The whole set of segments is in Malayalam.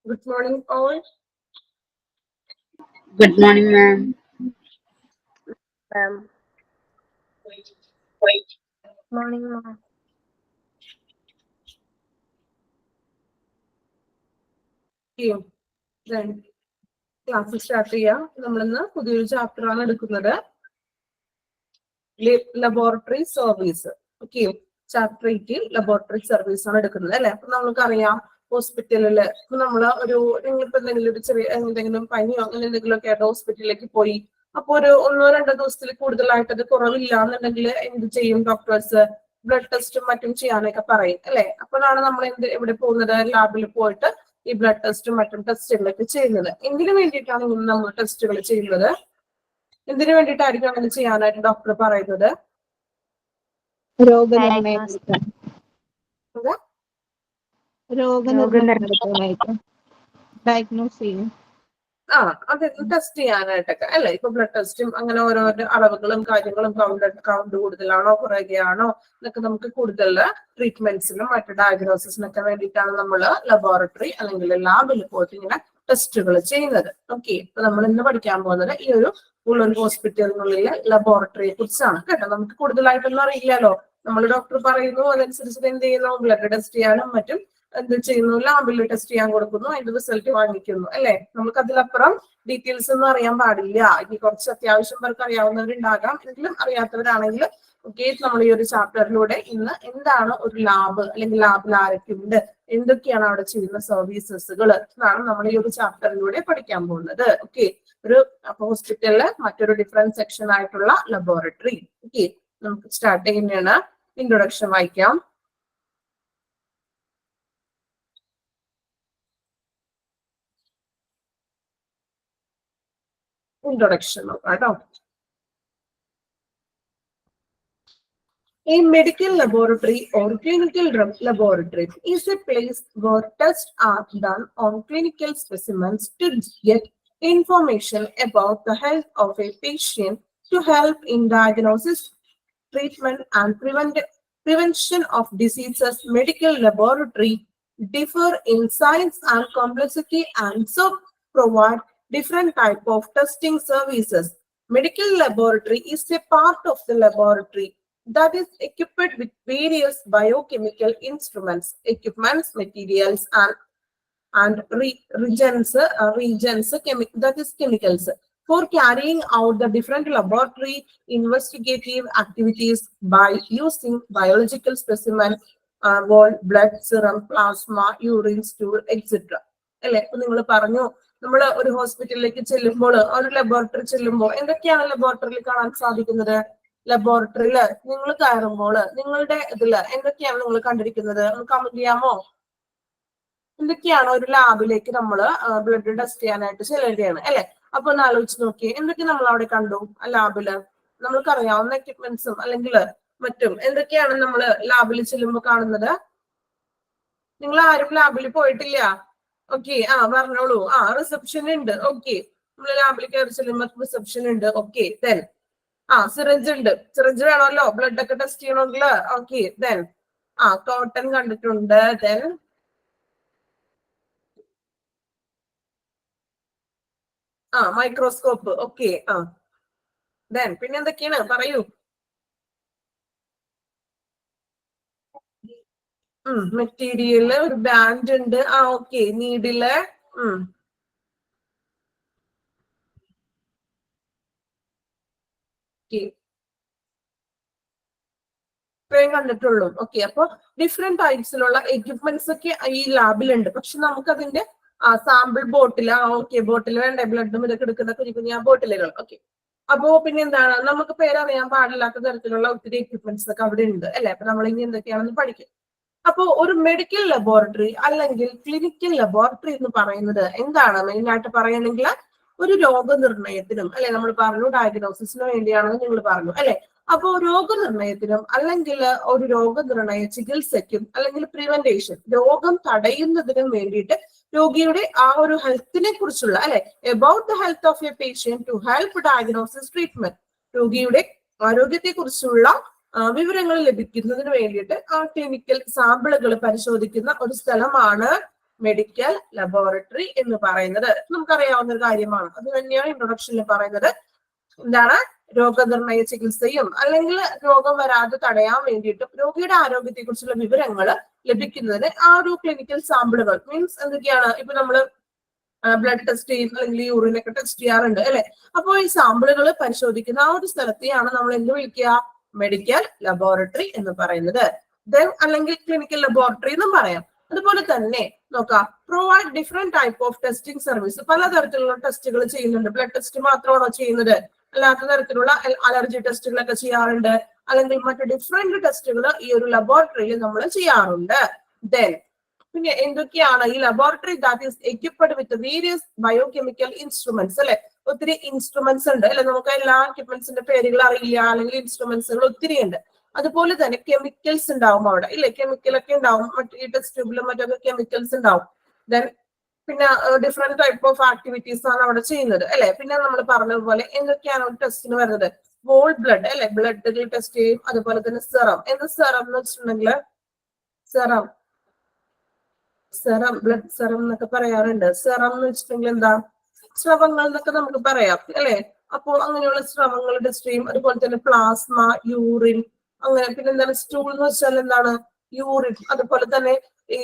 Good morning, all. Good morning, ma'am. Ma'am. Morning, ma'am. Okay. Then class start ചെയ്യാം. നമ്മളിന്ന് പുതിയൊരു ചാപ്റ്റർ ആണ് എടുക്കുന്നത്, laboratory service. Okay, chapter 8 laboratory service ആണ് എടുക്കുന്നത് അല്ലെ. അപ്പൊ നമുക്കറിയാം ഹോസ്പിറ്റലില് ഇപ്പൊ നമ്മള് നിങ്ങളിപ്പോ എന്തെങ്കിലും ഒരു ചെറിയ എന്തെങ്കിലും പനിയോ അങ്ങനെ എന്തെങ്കിലും ഒക്കെ ആയിട്ട് ഹോസ്പിറ്റലിലേക്ക് പോയി, അപ്പൊ ഒരു 1-2 ദിവസത്തിൽ കൂടുതലായിട്ട് അത് കുറവില്ല എന്നുണ്ടെങ്കിൽ എന്ത് ചെയ്യും ഡോക്ടേഴ്സ്? ബ്ലഡ് ടെസ്റ്റും മറ്റും ചെയ്യാനൊക്കെ പറയും അല്ലെ. അപ്പോഴാണ് നമ്മൾ എവിടെ പോകുന്നത്? ലാബിൽ പോയിട്ട് ഈ ബ്ലഡ് ടെസ്റ്റും മറ്റും ടെസ്റ്റുകളൊക്കെ ചെയ്യുന്നത്. എന്തിനു വേണ്ടിയിട്ടാണ് ഇങ്ങനെ നമ്മൾ ടെസ്റ്റുകൾ ചെയ്യുന്നത്? എന്തിനു വേണ്ടിയിട്ടായിരിക്കും അങ്ങനെ ചെയ്യാനായിട്ട് ഡോക്ടർ പറയുന്നത്? രോഗനിർണയത്തിനായിട്ട് ഡയഗ്നോസ് ചെയ്യും. അത് ടെസ്റ്റ് ചെയ്യാനായിട്ടൊക്കെ അല്ലെ. ഇപ്പൊ ബ്ലഡ് ടെസ്റ്റും അങ്ങനെ ഓരോരോ അളവുകളും കാര്യങ്ങളും, കൗണ്ട് കൂടുതലാണോ കുറയുകയാണോ എന്നൊക്കെ നമുക്ക് കൂടുതൽ ട്രീറ്റ്മെന്റ്സിനും മറ്റു ഡയഗ്നോസിസിനൊക്കെ വേണ്ടിയിട്ടാണ് നമ്മൾ ലബോറട്ടറി അല്ലെങ്കിൽ ലാബിൽ പോയിട്ട് ഇങ്ങനെ ടെസ്റ്റുകൾ ചെയ്യുന്നത്. ഓക്കെ, ഇപ്പൊ നമ്മൾ ഇന്ന് പഠിക്കാൻ പോകുന്നത് ഈ ഒരു ഹോസ്പിറ്റലിനുള്ളിലെ ലബോറട്ടറിയെ കുറിച്ചാണ് കേട്ടോ. നമുക്ക് കൂടുതലായിട്ടൊന്നും അറിയില്ലല്ലോ. നമ്മൾ ഡോക്ടർ പറയുന്നു, അതനുസരിച്ച് എന്ത് ചെയ്യുന്നു? ബ്ലഡ് ടെസ്റ്റ് ചെയ്യാനും മറ്റും എന്ത് ചെയ്യുന്നു? ലാബിൽ ടെസ്റ്റ് ചെയ്യാൻ കൊടുക്കുന്നു, അതിന്റെ റിസൾട്ട് വാങ്ങിക്കുന്നു അല്ലെ. നമുക്ക് അതിലപ്പുറം ഡീറ്റെയിൽസ് ഒന്നും അറിയാൻ പാടില്ല. ഇനി കുറച്ച് അത്യാവശ്യം പേർക്ക് അറിയാവുന്നവരുണ്ടാകാം, എങ്കിലും അറിയാത്തവരാണെങ്കിൽ ഓക്കെ, നമ്മൾ ഈ ഒരു ചാപ്റ്ററിലൂടെ ഇന്ന് എന്താണ് ഒരു ലാബ്, അല്ലെങ്കിൽ ലാബിൽ ആരൊക്കെയുണ്ട്, എന്തൊക്കെയാണ് അവിടെ ചെയ്യുന്ന സർവീസസുകൾ, ഇതാണ് നമ്മൾ ഈ ഒരു ചാപ്റ്ററിലൂടെ പഠിക്കാൻ പോകുന്നത്. ഓക്കെ, ഒരു ഹോസ്പിറ്റലിലെ മറ്റൊരു ഡിഫറെന്റ് സെക്ഷൻ ആയിട്ടുള്ള ലബോറട്ടറി. ഓക്കെ, നമുക്ക് സ്റ്റാർട്ട് ചെയ്യുന്നതാണ്. ഇൻട്രൊഡക്ഷൻ വായിക്കാം. Introduction കേട്ടോ. A medical laboratory or clinical laboratory is a place where tests are done on clinical specimens to get information about the health of a patient to help in diagnosis, treatment, and prevention of diseases. Medical laboratory differ in size and complexity and so provide different type of testing services. Medical laboratory is a part of the laboratory that is equipped with various biochemical instruments, equipments, materials, and reagents, that is chemicals, for carrying out the different laboratory investigative activities by using biological specimen, bone, blood, serum, plasma, urine, stool, etc. അല്ലെ. അപ്പൊ നിങ്ങൾ പറഞ്ഞു, നമ്മൾ ഒരു ഹോസ്പിറ്റലിലേക്ക് ചെല്ലുമ്പോൾ, ഒരു ലബോറട്ടറി ചെല്ലുമ്പോൾ എന്തൊക്കെയാണ് ലബോറട്ടറിയിൽ കാണാൻ സാധിക്കുന്നത്? ലബോറട്ടറിയില് നിങ്ങൾ കയറുമ്പോൾ നിങ്ങളുടെ ഇതില് എന്തൊക്കെയാണ് നിങ്ങൾ കണ്ടിരിക്കുന്നത്? കമന്റ് ചെയ്യാമോ? എന്തൊക്കെയാണ് ഒരു ലാബിലേക്ക് നമ്മൾ ബ്ലഡ് ടെസ്റ്റ് ചെയ്യാനായിട്ട് ചെല്ലുകയാണ് അല്ലെ. അപ്പൊ ഒന്ന് ആലോചിച്ച് നോക്കിയേ, എന്തൊക്കെ നമ്മൾ അവിടെ കണ്ടു ആ ലാബില്? നമ്മൾക്ക് അറിയാവുന്ന എക്യുപ്മെന്റ്സും അല്ലെങ്കിൽ മറ്റും എന്തൊക്കെയാണ് നമ്മൾ ലാബിൽ ചെല്ലുമ്പോൾ കാണുന്നത്? നിങ്ങൾ ആരും ലാബിൽ പോയിട്ടില്ല? ഓക്കെ, പറഞ്ഞോളൂ. റിസപ്ഷൻ ഉണ്ട്. ഓക്കെ, നമ്മൾ ലാബിൽ കയറി ചെല്ലുമ്പോൾ റിസപ്ഷൻ ഉണ്ട്. ഓക്കെ, ദെൻ സിറിഞ്ച് ഉണ്ട്. സിറിഞ്ച് വേണമല്ലോ ബ്ലഡ് ഒക്കെ ടെസ്റ്റ് ചെയ്യണമെങ്കിൽ. ഓക്കെ, ദെൻ കോട്ടൺ കണ്ടിട്ടുണ്ട്. Then microscope. ഓക്കെ, ദെൻ പിന്നെ എന്തൊക്കെയാണ് പറയൂ? മെറ്റീരിയല്, ഒരു ബാൻഡ് ഉണ്ട്. Okay, needle. ഇത്രയും കണ്ടിട്ടുള്ളൂ. ഓക്കെ, അപ്പൊ ഡിഫറെന്റ് ടൈപ്സിലുള്ള എക്യുപ്മെന്റ്സ് ഒക്കെ ഈ ലാബിലുണ്ട്. പക്ഷെ നമുക്കതിന്റെ സാമ്പിൾ ബോട്ടിൽ, ഓക്കെ, ബോട്ടിൽ വേണ്ട, ബ്ലഡും ഇതൊക്കെ എടുക്കുന്ന കുഞ്ഞു കുഞ്ഞു ബോട്ടിലുകൾ. ഓക്കെ, അപ്പോ പിന്നെ എന്താണ്, നമുക്ക് പേരറിയാൻ പാടില്ലാത്ത തരത്തിലുള്ള ഒത്തിരി എക്യുപ്മെന്റ്സ് ഒക്കെ അവിടെ ഉണ്ട് അല്ലെ. അപ്പൊ നമ്മൾ ഇനി എന്തൊക്കെയാണെന്ന് പഠിക്കും. അപ്പോ ഒരു മെഡിക്കൽ ലബോറട്ടറി അല്ലെങ്കിൽ ക്ലിനിക്കൽ ലബോറട്ടറി എന്ന് പറയുന്നത് എന്താണ്? മെയിൻ ആയിട്ട് പറയണമെങ്കിൽ ഒരു രോഗനിർണയത്തിനും അല്ലെ, നമ്മൾ പറഞ്ഞു ഡയഗ്നോസിസിന് വേണ്ടിയാണെന്ന് നിങ്ങൾ പറഞ്ഞു അല്ലെ. അപ്പോ രോഗനിർണയത്തിനും അല്ലെങ്കിൽ ഒരു രോഗനിർണയ ചികിത്സയ്ക്കും അല്ലെങ്കിൽ പ്രിവെന്റേഷൻ, രോഗം തടയുന്നതിനും വേണ്ടിയിട്ട് രോഗിയുടെ ആ ഒരു ഹെൽത്തിനെ കുറിച്ചുള്ള അല്ലെ, about the health of a patient to help diagnosis, treatment, രോഗിയുടെ ആരോഗ്യത്തെ കുറിച്ചുള്ള വിവരങ്ങൾ ലഭിക്കുന്നതിന് വേണ്ടിയിട്ട് ആ ക്ലിനിക്കൽ സാമ്പിളുകൾ പരിശോധിക്കുന്ന ഒരു സ്ഥലമാണ് മെഡിക്കൽ ലബോറട്ടറി എന്ന് പറയുന്നത്? നമുക്കറിയാവുന്ന ഒരു കാര്യമാണ്. അത് തന്നെയാണ് ഇൻട്രൊഡക്ഷനിൽ പറയുന്നത്. എന്താണ്? രോഗനിർണയ ചികിത്സയും അല്ലെങ്കിൽ രോഗം വരാതെ തടയാൻ വേണ്ടിയിട്ടും രോഗിയുടെ ആരോഗ്യത്തെ കുറിച്ചുള്ള വിവരങ്ങൾ ലഭിക്കുന്നതിന് ആ ഒരു ക്ലിനിക്കൽ സാമ്പിളുകൾ മീൻസ് എന്തൊക്കെയാണ്? ഇപ്പൊ നമ്മള് ബ്ലഡ് ടെസ്റ്റ് ചെയ്യും അല്ലെങ്കിൽ യൂറിനൊക്കെ ടെസ്റ്റ് ചെയ്യാറുണ്ട് അല്ലെ? അപ്പോൾ ഈ സാമ്പിളുകൾ പരിശോധിക്കുന്ന ആ ഒരു സ്ഥലത്തെയാണ് നമ്മൾ എന്ത് വിളിക്കുക? മെഡിക്കൽ ലബോറട്ടറി എന്ന് പറയുന്നത്. ദെൻ അല്ലെങ്കിൽ ക്ലിനിക്കൽ ലബോറട്ടറി എന്നും പറയാം. അതുപോലെ തന്നെ നോക്കാം, provide different type of testing service. പലതരത്തിലുള്ള ടെസ്റ്റുകൾ ചെയ്യുന്നുണ്ട്. ബ്ലഡ് ടെസ്റ്റ് മാത്രമാണോ ചെയ്യുന്നത്? അല്ലാത്ത തരത്തിലുള്ള അലർജി ടെസ്റ്റുകളൊക്കെ ചെയ്യാറുണ്ട്. അല്ലെങ്കിൽ മറ്റു ഡിഫറെന്റ് ടെസ്റ്റുകൾ ഈ ഒരു ലബോറട്ടറിയിൽ നമ്മൾ ചെയ്യാറുണ്ട്. ദെൻ പിന്നെ എന്തൊക്കെയാണ്? ഈ laboratory that is equipped with various biochemical instruments അല്ലെ? ഒത്തിരി ഇൻസ്ട്രുമെന്റ്സ് ഉണ്ട് അല്ലെ? നമുക്ക് എല്ലാ എക്യുപ്മെന്റ്സിന്റെ പേരുകൾ അറിയില്ല, അല്ലെങ്കിൽ ഇൻസ്ട്രുമെന്റ്സുകൾ ഒത്തിരി ഉണ്ട്. അതുപോലെ തന്നെ കെമിക്കൽസ് ഉണ്ടാവും അവിടെ ഇല്ലേ? കെമിക്കലൊക്കെ ഉണ്ടാവും. ഈ ടെസ്റ്റ് ട്യൂബിലും മറ്റൊക്കെ കെമിക്കൽസ് ഉണ്ടാവും. ദെൻ പിന്നെ ഡിഫറെന്റ് ടൈപ്പ് ഓഫ് ആക്ടിവിറ്റീസ് ആണ് അവിടെ ചെയ്യുന്നത് അല്ലെ? പിന്നെ നമ്മൾ പറഞ്ഞതുപോലെ എന്തൊക്കെയാണ് ഒരു ടെസ്റ്റിന് വരുന്നത്? ഹോൾ ബ്ലഡ് അല്ലെ? ബ്ലഡ് ടെസ്റ്റ് ചെയ്യും. അതുപോലെ തന്നെ സെറം. എന്ത് സെറം എന്ന് വെച്ചിട്ടുണ്ടെങ്കിൽ സെറം ബ്ലഡ് സെറം എന്നൊക്കെ പറയാറുണ്ട്. സെറം എന്ന് വെച്ചിട്ടുണ്ടെങ്കിൽ എന്താ? സ്രവങ്ങൾ എന്നൊക്കെ നമുക്ക് പറയാം അല്ലെ? അപ്പോൾ അങ്ങനെയുള്ള സ്രവങ്ങൾ ടെസ്റ്റ് ചെയ്യും. അതുപോലെ തന്നെ പ്ലാസ്മ, യൂറിൻ, അങ്ങനെ. പിന്നെ എന്താണ് സ്റ്റൂൾ എന്ന് വെച്ചാൽ എന്താണ്? യൂറിൻ. അതുപോലെ തന്നെ ഈ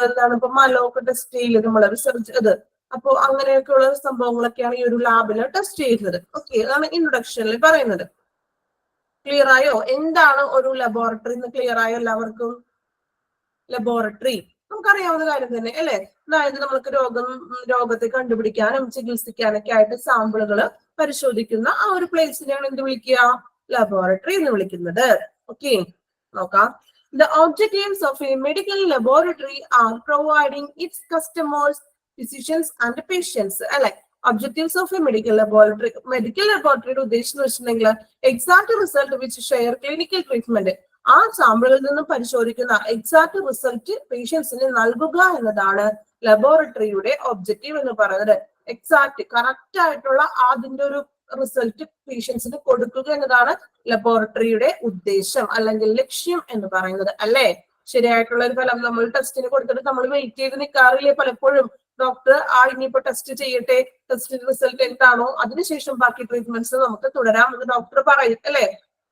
എന്താണ് ഇപ്പൊ മലമൊക്കെ ടെസ്റ്റ് ചെയ്യില്ല നമ്മള് റിസർച്ച് അത്. അപ്പൊ അങ്ങനെയൊക്കെയുള്ള സംഭവങ്ങളൊക്കെയാണ് ഈ ഒരു ലാബില് ടെസ്റ്റ് ചെയ്യുന്നത്. ഓക്കെ, അതാണ് ഇൻട്രൊഡക്ഷനിൽ പറയുന്നത്. ക്ലിയർ ആയോ? എന്താണ് ഒരു ലബോറട്ടറി എന്ന് ക്ലിയർ ആയോ എല്ലാവർക്കും? ലബോറട്ടറി നമുക്കറിയാവുന്ന കാര്യം തന്നെ അല്ലെ? അതായത് നമുക്ക് രോഗത്തെ കണ്ടുപിടിക്കാനും ചികിത്സിക്കാനൊക്കെ ആയിട്ട് സാമ്പിളുകൾ പരിശോധിക്കുന്ന ആ ഒരു പ്ലേസിനെയാണ് എന്ത് വിളിക്കുക? ലബോറട്ടറി എന്ന് വിളിക്കുന്നത്. ഓക്കെ, നോക്കാം. The objectives of a medical laboratory are providing its customers, physicians and patients. അല്ലെ? Objectives of a medical laboratory. Medical ലബോറട്ടറിയുടെ ഉദ്ദേശം എന്ന് വെച്ചിട്ടുണ്ടെങ്കിൽ exact result which share clinical treatment. ആ സാമ്പിളിൽ നിന്നും പരിശോധിക്കുന്ന എക്സാക്ട് റിസൾട്ട് പേഷ്യൻസിന് നൽകുക എന്നതാണ് ലബോറട്ടറിയുടെ ഒബ്ജക്റ്റീവ് എന്ന് പറയുന്നത്. എക്സാക്ട് കറക്റ്റ് ആയിട്ടുള്ള അതിന്റെ ഒരു റിസൾട്ട് പേഷ്യൻസിന് കൊടുക്കുക എന്നതാണ് ലബോറട്ടറിയുടെ ഉദ്ദേശം അല്ലെങ്കിൽ ലക്ഷ്യം എന്ന് പറയുന്നത് അല്ലെ? ശരിയായിട്ടുള്ള ഒരു ഫലം നമ്മൾ ടെസ്റ്റിന് കൊടുത്തിട്ട് നമ്മൾ വെയിറ്റ് ചെയ്ത് നിൽക്കാറില്ലേ പലപ്പോഴും? ഡോക്ടർ ഇനിയിപ്പോ ടെസ്റ്റ് ചെയ്യട്ടെ, ടെസ്റ്റിന്റെ റിസൾട്ട് എന്താണോ അതിനുശേഷം ബാക്കി ട്രീറ്റ്മെന്റ്സ് നമുക്ക് തുടരാം എന്ന് ഡോക്ടർ പറയും അല്ലെ?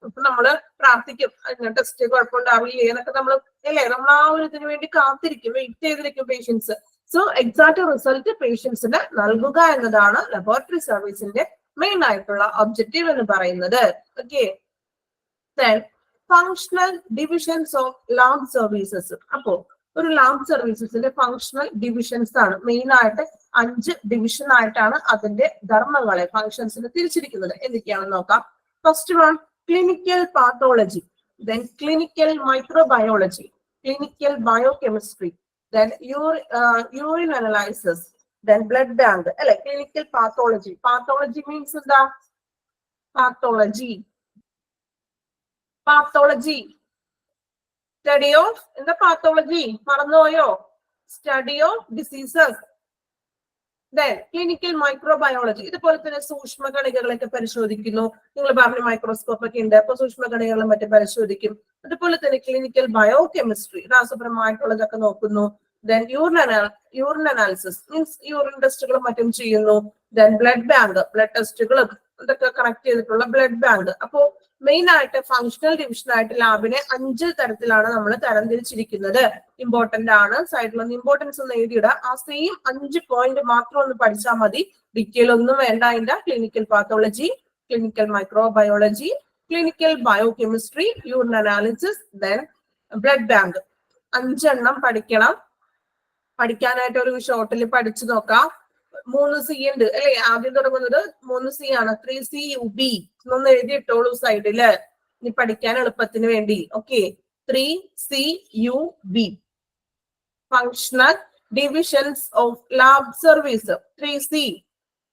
അപ്പൊ നമ്മള് പ്രാർത്ഥിക്കും, ടെസ്റ്റ് കുഴപ്പമുണ്ടാവില്ലേ എന്നൊക്കെ നമ്മൾ അല്ലെ? നമ്മൾ ആ ഒരു ഇതിനു വേണ്ടി കാത്തിരിക്കും, വെയിറ്റ് ചെയ്തിരിക്കും പേഷ്യൻസ്. സോ എക്സാക്ട് റിസൾട്ട് പേഷ്യൻസിന് നൽകുക എന്നതാണ് ലബോറട്ടറി സർവീസിന്റെ മെയിൻ ആയിട്ടുള്ള ഒബ്ജക്റ്റീവ് എന്ന് പറയുന്നത്. Okay, functional divisions of lab services. അപ്പോ ഒരു ലാബ് സർവീസസിന്റെ ഫങ്ഷണൽ ഡിവിഷൻസ് ആണ്. മെയിൻ ആയിട്ട് 5 ഡിവിഷൻ ആയിട്ടാണ് അതിന്റെ ധർമ്മങ്ങളെ, ഫങ്ഷൻസിനെ തിരിച്ചിരിക്കുന്നത്. എന്തൊക്കെയാണെന്ന് നോക്കാം. First one, clinical pathology, then clinical microbiology, clinical biochemistry, then urine analysis, then blood bank അല്ലെ? Clinical pathology. പാത്തോളജി മീൻസ് എന്താ? പാത്തോളജി സ്റ്റഡി ഓഫ് എന്താ? പാത്തോളജി മറന്നുപോയോ? Study of diseases. Then clinical microbiology, ഇതുപോലെ തന്നെ സൂക്ഷ്മ കണികകളൊക്കെ പരിശോധിക്കുന്നു. നിങ്ങൾ പറഞ്ഞ മൈക്രോസ്കോപ്പ് ഒക്കെ ഉണ്ട്, അപ്പൊ സൂക്ഷ്മ കണികളും മറ്റും പരിശോധിക്കും. അതുപോലെ തന്നെ ക്ലിനിക്കൽ ബയോകെമിസ്ട്രി, രാസപരമായിട്ടുള്ളതൊക്കെ നോക്കുന്നു. Then urine analysis means urine ടെസ്റ്റുകളും മറ്റും ചെയ്യുന്നു. ദെൻ ബ്ലഡ് ബാങ്ക്, ബ്ലഡ് ടെസ്റ്റുകളും ഇതൊക്കെ കണക്ട് ചെയ്തിട്ടുള്ള ബ്ലഡ് ബാങ്ക്. അപ്പോ മെയിൻ ആയിട്ട് ഫങ്ഷണൽ ഡിവിഷൻ ആയിട്ട് ലാബിനെ 5 തരത്തിലാണ് നമ്മൾ തരംതിരിച്ചിരിക്കുന്നത്. ഇമ്പോർട്ടന്റ് ആണ്, സൈഡിലൊന്ന് ഇമ്പോർട്ടൻസ് ഒന്ന് എഴുതിയിടുക. ആ സെയിം 5 പോയിന്റ് മാത്രം ഒന്ന് പഠിച്ചാൽ മതി, ഡീറ്റെയിൽ ഒന്നും വേണ്ട. അതിന്റെ clinical pathology, clinical microbiology, clinical biochemistry, urine analysis, then blood bank. 5 എണ്ണം പഠിക്കണം. പഠിക്കാനായിട്ട് ഒരു ഷോർട്ടിൽ പഠിച്ചു നോക്കാം. 3C ഉണ്ട് അല്ലെ? ആദ്യം തുടങ്ങുന്നത് 3C ആണ്. 3CUB എന്നൊന്ന് എഴുതിയിട്ടോളൂ സൈഡില്, ഇനി പഠിക്കാൻ എളുപ്പത്തിന് വേണ്ടി. Okay, 3CUB, functional divisions of lab service. 3C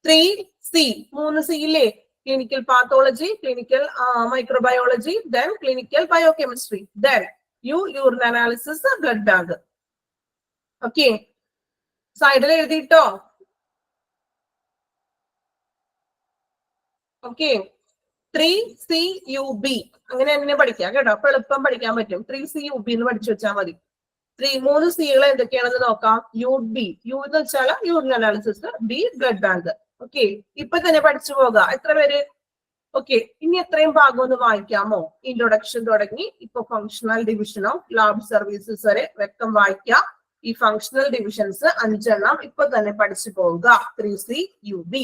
3C ഇല്ലേ? Clinical pathology, clinical microbiology, then clinical biochemistry, then urine analysis, blood bank. Okay, സൈഡിൽ എഴുതിയിട്ടോ? ഓക്കെ, 3CUB അങ്ങനെ തന്നെ പഠിക്കാം കേട്ടോ. അപ്പൊ എളുപ്പം പഠിക്കാൻ പറ്റും. 3CUB എന്ന് പഠിച്ചു വെച്ചാൽ മതി. മൂന്ന് സികൾ എന്തൊക്കെയാണെന്ന് നോക്കാം. യു എന്ന് വെച്ചാൽ urine analysis, B blood bank. Okay, ഇപ്പൊ തന്നെ പഠിച്ചു പോകാം. എത്ര പേര്? ഓക്കെ, ഇനി എത്രയും ഭാഗം ഒന്ന് വായിക്കാമോ? ഇൻട്രൊഡക്ഷൻ തുടങ്ങി ഇപ്പൊ functional division of lab services വരെ വ്യക്തം വായിക്കാം. ഈ ഫങ്ഷണൽ ഡിവിഷൻസ് 5 ഇപ്പൊ തന്നെ പഠിച്ചു പോവുക. 3CUB.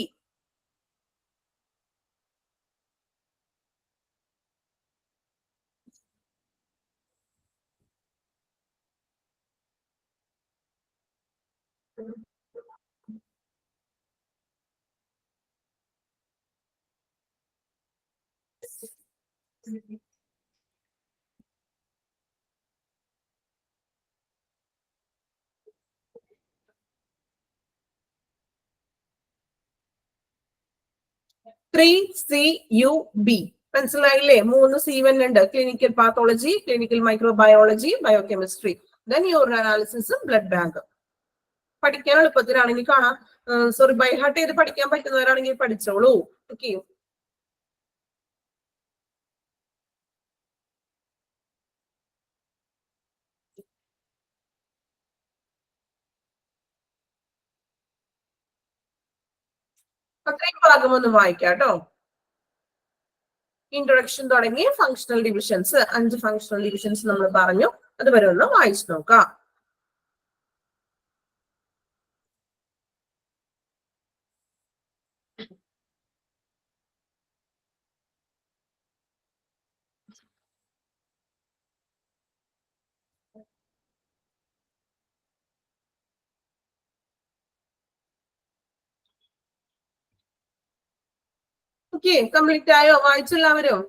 CUB മനസ്സിലായില്ലേ? 3 C1 ഉണ്ട്. Clinical pathology, clinical microbiology, biochemistry, then urine അനാലിസിസും ബ്ലഡ് ബാങ്ക്. പഠിക്കാൻ എളുപ്പത്തിലാണെങ്കിൽ കാണാം. സോറി, ബൈ ഹാർട്ട് ചെയ്ത് പഠിക്കാൻ പറ്റുന്നവരാണെങ്കിൽ പഠിച്ചോളൂ. ഓക്കെ, അത്രയും ഭാഗം ഒന്ന് വായിക്കാം കേട്ടോ. ഇൻട്രൊഡക്ഷൻ തുടങ്ങി ഫങ്ഷണൽ ഡിവിഷൻസ്, 5 ഫങ്ഷണൽ ഡിവിഷൻസ് നമ്മൾ പറഞ്ഞു. അതുവരെ ഒന്ന് വായിച്ചു നോക്കാം. ഓക്കെ, കംപ്ലീറ്റ് ആയോ? വായിച്ചെല്ലാവരും?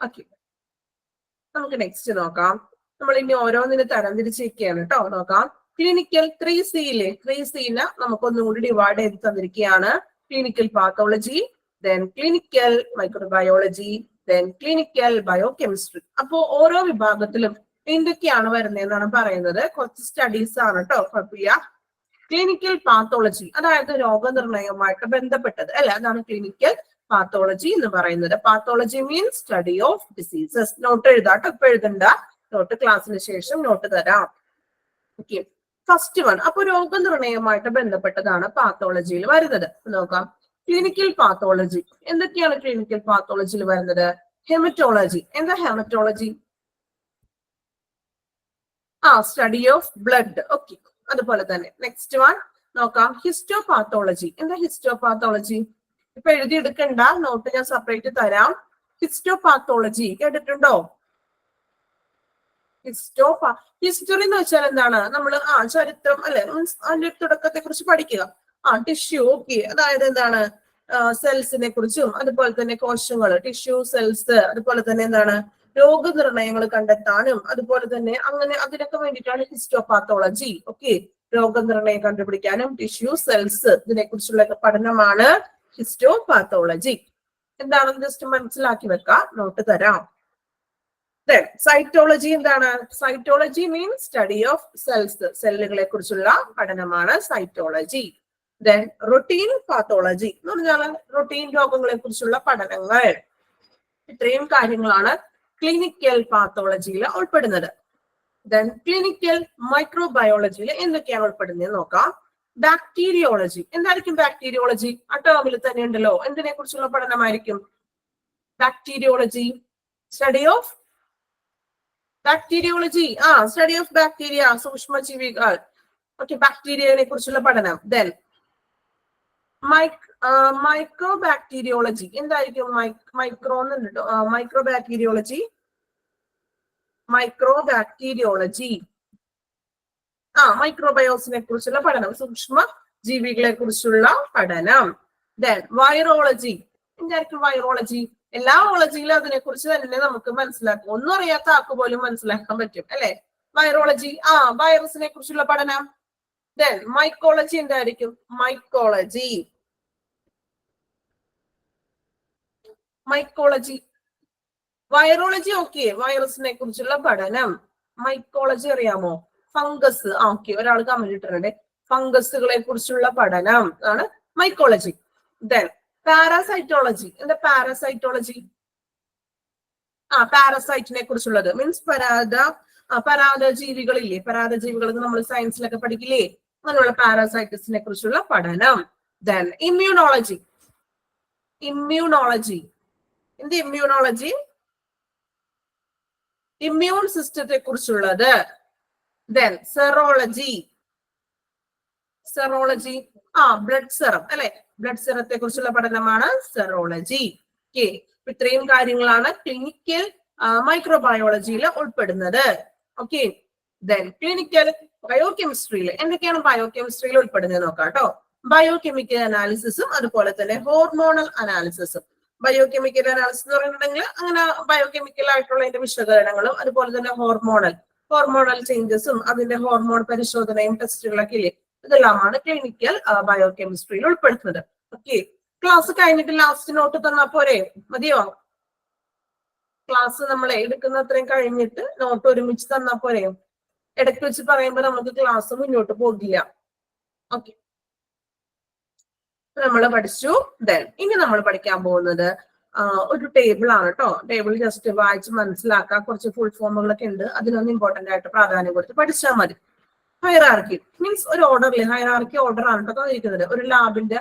ഓക്കെ, നമുക്ക് നെക്സ്റ്റ് നോക്കാം. നമ്മൾ ഇനി ഓരോന്നിന് തരംതിരിച്ചിരിക്കുകയാണ് കേട്ടോ. നോക്കാം. ക്ലിനിക്കൽ 3Cയിലെ 3Cനെ നമുക്കൊന്നുകൂടി ഡിവൈഡ് ചെയ്ത് തന്നിരിക്കുകയാണ്. Clinical pathology, then clinical microbiology, then clinical biochemistry. അപ്പോ ഓരോ വിഭാഗത്തിലും എന്തൊക്കെയാണ് വരുന്നതെന്നാണ് പറയുന്നത്. കുറച്ച് സ്റ്റഡീസ് ആണ് കേട്ടോ, കുഴപ്പമില്ല. ക്ലിനിക്കൽ പാത്തോളജി അതായത് രോഗനിർണയവുമായിട്ട് ബന്ധപ്പെട്ടത് അല്ലെ, അതാണ് ക്ലിനിക്കൽ പാത്തോളജി എന്ന് പറയുന്നത്. Pathology means study of diseases. Note എഴുതാട്ടോ, ഇപ്പൊ എഴുതണ്ട, നോട്ട് ക്ലാസ്സിന് ശേഷം നോട്ട് തരാം. Okay, first one. അപ്പൊ രോഗനിർണയവുമായിട്ട് ബന്ധപ്പെട്ടതാണ് പാത്തോളജിയിൽ വരുന്നത്. നോക്കാം. ക്ലിനിക്കൽ പാത്തോളജി എന്തൊക്കെയാണ് ക്ലിനിക്കൽ പാത്തോളജിയിൽ വരുന്നത്? ഹെമറ്റോളജി. എന്താ haematology? Study of blood. Okay, അതുപോലെ തന്നെ നെക്സ്റ്റ് വൺ നോക്കാം. ഹിസ്റ്റോപാത്തോളജി. എന്താ ഹിസ്റ്റോപാത്തോളജി? ഇപ്പൊ എഴുതിയെടുക്കണ്ട, നോട്ട് ഞാൻ സെപ്പറേറ്റ് തരാം. ഹിസ്റ്റോപാത്തോളജി കേട്ടിട്ടുണ്ടോ? ഹിസ്റ്ററി എന്ന് വെച്ചാൽ എന്താണ്? നമ്മൾ ചരിത്രം അല്ലെ, മീൻസ് അതിന്റെ തുടക്കത്തെ കുറിച്ച് പഠിക്കുക. ടിഷ്യൂ. ഓക്കെ, അതായത് എന്താണ്? സെൽസിനെ കുറിച്ചും അതുപോലെ തന്നെ കോശങ്ങൾ, ടിഷ്യൂ, സെൽസ്, അതുപോലെ തന്നെ എന്താണ് രോഗനിർണയങ്ങൾ കണ്ടെത്താനും അതുപോലെ തന്നെ അങ്ങനെ അതിനൊക്കെ വേണ്ടിയിട്ടാണ് ഹിസ്റ്റോപാത്തോളജി. ഓക്കെ, രോഗനിർണയം കണ്ടുപിടിക്കാനും ടിഷ്യൂ, സെൽസ് ഇതിനെ കുറിച്ചുള്ള പഠനമാണ് ഹിസ്റ്റോപാത്തോളജി. എന്താണെന്ന് ജസ്റ്റ് മനസ്സിലാക്കി വെക്കാം, നോട്ട് തരാം. സൈറ്റോളജി എന്താണ്? Cytology means study of cells, സെല്ലുകളെ കുറിച്ചുള്ള പഠനമാണ് സൈറ്റോളജി. ദെൻ റൊട്ടീൻ പാത്തോളജി എന്ന് പറഞ്ഞാൽ റൊട്ടീൻ രോഗങ്ങളെ കുറിച്ചുള്ള പഠനങ്ങൾ. ഇത്രയും കാര്യങ്ങളാണ് ക്ലിനിക്കൽ പാത്തോളജിയിൽ ഉൾപ്പെടുന്നത്. ദെൻ ക്ലിനിക്കൽ മൈക്രോബയോളജിയിൽ എന്തൊക്കെയാണ് ഉൾപ്പെടുന്നത് നോക്കാം. ബാക്ടീരിയോളജി. എന്തായിരിക്കും ബാക്ടീരിയോളജി? ആ ടേമിൽ തന്നെ ഉണ്ടല്ലോ. എന്തിനെ കുറിച്ചുള്ള പഠനമായിരിക്കും bacteriology? Study of bacteriology. Study of bacteria, സൂക്ഷ്മജീവികൾ. ഓക്കെ, ബാക്ടീരിയനെ കുറിച്ചുള്ള പഠനം. Then micro bacteriology. എന്തായിരിക്കും മൈക്രോ എന്നുണ്ടോ? Micro bacteriology. മൈക്രോബയോസിനെ കുറിച്ചുള്ള പഠനം, സൂക്ഷ്മ ജീവികളെ കുറിച്ചുള്ള പഠനം. Then virology. എന്തായിരിക്കും വൈറോളജി? എല്ലാ ഓളജിയിലും അതിനെ കുറിച്ച് തന്നെ നമുക്ക് മനസ്സിലാക്കാം. ഒന്നും അറിയാത്ത ആൾക്ക് പോലും മനസ്സിലാക്കാൻ പറ്റും അല്ലെ? വൈറോളജി വൈറസിനെ കുറിച്ചുള്ള പഠനം. Then mycology. എന്തായിരിക്കും മൈക്കോളജി? വൈറോളജി ഓക്കെ, വൈറസിനെ കുറിച്ചുള്ള പഠനം. മൈക്കോളജി അറിയാമോ? ഫംഗസ്. ഓക്കെ, ഒരാൾ കമന്റ് ഇട്ടിട്ടുണ്ട്. ഫംഗസുകളെ കുറിച്ചുള്ള പഠനം ആണ് മൈക്കോളജി. Then parasitology. എന്താ പാരാസൈറ്റോളജി? പാരസൈറ്റിനെ കുറിച്ചുള്ളത് മീൻസ് പരാദജീവികളില്ലേ, പരാദജീവികൾ നമ്മൾ സയൻസിലൊക്കെ പഠിക്കില്ലേ, അങ്ങനെയുള്ള പാരാസൈറ്റിസിനെ കുറിച്ചുള്ള പഠനം. Then immunology. എന്ത് ഇമ്മ്യൂണോളജി? ഇമ്മ്യൂൺ സിസ്റ്റത്തെ കുറിച്ചുള്ളത്. Then serology. ബ്ലഡ് സെറം അല്ലെ, ബ്ലഡ് സെറത്തെ കുറിച്ചുള്ള പഠനമാണ് സെറോളജി. ഓക്കെ, ഇത്രയും കാര്യങ്ങളാണ് ക്ലിനിക്കൽ മൈക്രോബയോളജിയിൽ ഉൾപ്പെടുന്നത്. ഓക്കെ, ദെൻ ക്ലിനിക്കൽ ബയോകെമിസ്ട്രിയിൽ എന്തൊക്കെയാണ് ബയോകെമിസ്ട്രിയിൽ ഉൾപ്പെടുന്നത് നോക്കാം കേട്ടോ. ബയോകെമിക്കൽ അനാലിസിസും അതുപോലെ തന്നെ ഹോർമോണൽ അനാലിസിസും. ബയോകെമിക്കൽ അനാലിസിസ് എന്ന് പറഞ്ഞിട്ടുണ്ടെങ്കിൽ അങ്ങനെ ബയോകെമിക്കൽ ആയിട്ടുള്ള അതിന്റെ വിശകലനങ്ങളും അതുപോലെ തന്നെ ഹോർമോണൽ ചേഞ്ചസും അതിന്റെ ഹോർമോൺ പരിശോധനയും ടെസ്റ്റുകളൊക്കെ ഇല്ലേ, ഇതെല്ലാമാണ് ക്ലിനിക്കൽ ബയോകെമിസ്ട്രിയിൽ ഉൾപ്പെടുത്തുന്നത്. ഓക്കെ, ക്ലാസ് കഴിഞ്ഞിട്ട് ലാസ്റ്റ് നോട്ട് തന്നാ പോരെ? മതിയോ? ക്ലാസ് നമ്മളെ എടുക്കുന്ന അത്രയും കഴിഞ്ഞിട്ട് നോട്ട് ഒരുമിച്ച് തന്നാ പോരെ? ഇടയ്ക്ക് വെച്ച് പറയുമ്പോൾ നമുക്ക് ക്ലാസ് മുന്നോട്ട് പോകില്ല. ഓക്കെ, നമ്മൾ പഠിച്ചു. ദെൻ ഇനി നമ്മൾ പഠിക്കാൻ പോകുന്നത് ഒരു ടേബിൾ ആണ് കേട്ടോ. ടേബിൾ ജസ്റ്റ് വായിച്ച് മനസ്സിലാക്കുക. കുറച്ച് ഫുൾ ഫോമുകളൊക്കെ ഉണ്ട്, അതിനൊന്നും ഇമ്പോർട്ടന്റ് ആയിട്ട് പ്രാധാന്യം കൊടുത്ത് പഠിച്ചാൽ മതി. ഹൈറാർക്കി മീൻസ് ഒരു ഓർഡറിൽ ഹൈറാർക്കി ഓർഡർ ആണ് കേട്ടോ തന്നിരിക്കുന്നത്. ഒരു ലാബിന്റെ